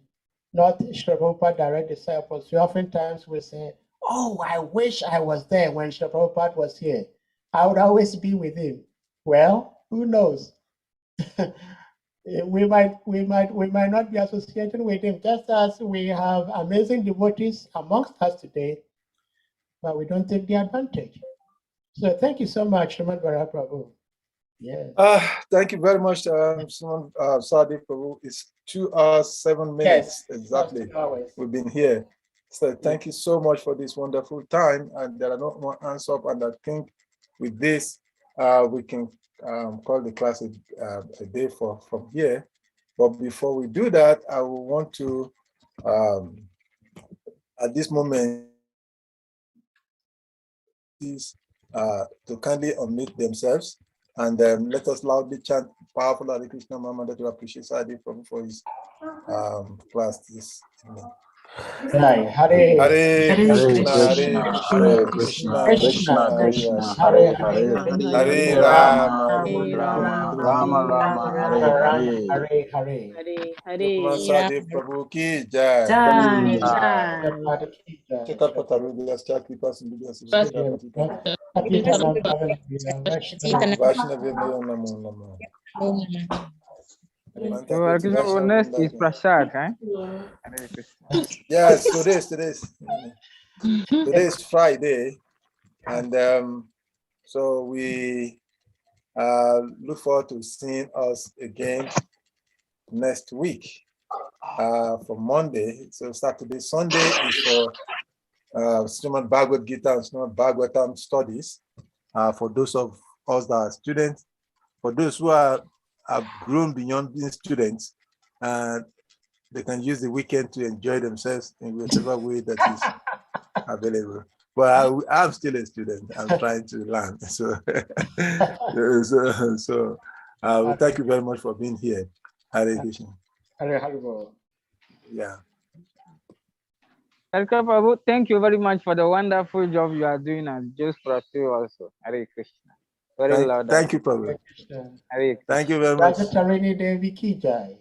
B: not Srila Prabhupada direct disciples. We oftentimes will say, oh, I wish I was there when Srila Prabhupada was here. I would always be with him. Well, who knows? we might not be associated with him, just as we have amazing devotees amongst us today, but we don't take the advantage. So thank you so much, Srimad Prabhu. Yes.
C: Thank you very much, Sahadeva Prabhu. It's 2 hours, 7 minutes exactly.
B: 2 hours.
C: We've been here. So thank you so much for this wonderful time. And there are no more hands up. And I think with this, we can call the class a day from here. But before we do that, I will want to, at this moment, to kindly unmute themselves and let us loudly chant powerful Hare Krishna Mama to appreciate Sahadeva Prabhu for his class this evening.
B: Hare
C: Hare Krishna,
H: Hare Krishna, Krishna Krishna, Hare Hare,
C: Hare Rama,
H: Rama Rama, Hare Hare.
B: Hare.
C: Sahadeva Prabhu ki jai. Check out Patarudias, check Pious, Vaishnavi Namo Namo.
E: So, next is Prasad, right? Hare Krishna.
C: Yes, today is Friday, and so we look forward to seeing us again next week for Monday. So Saturday, Sunday is for Srimad Bhagavad Gita and Srimad Bhagavatam studies for those of us that are students. For those who have grown beyond being students, they can use the weekend to enjoy themselves in whichever way that is available. But I'm still a student. I'm trying to learn. So, we thank you very much for being here. Hare Krishna. Yeah.
E: Welcome, Prabhu. Thank you very much for the wonderful job you are doing and just pursue also. Hare Krishna. Very loud.
C: Thank you, Prabhu.
E: Hare Krishna.
C: Thank you very much.
B: Tarini Devi ki jai.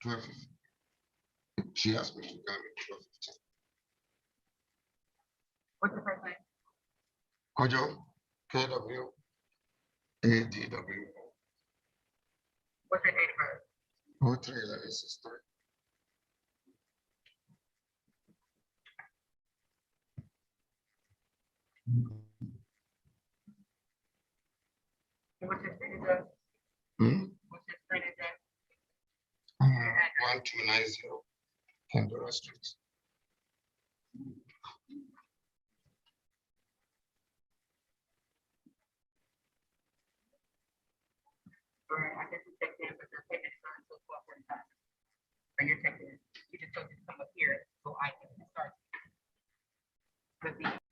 I: 12:50. She asked me to come at 12:15.
J: What's the first name?
I: Kojo, KW, ADW,
J: What's your date of birth?
I: 03/11/63.
J: And what's your street address? What's your street address?
I: 1290 Pandora Street.
J: All right, I guess you checked in, but your payment is not until 12:45. Or you're checking in. You just told me to come up here so I can start with the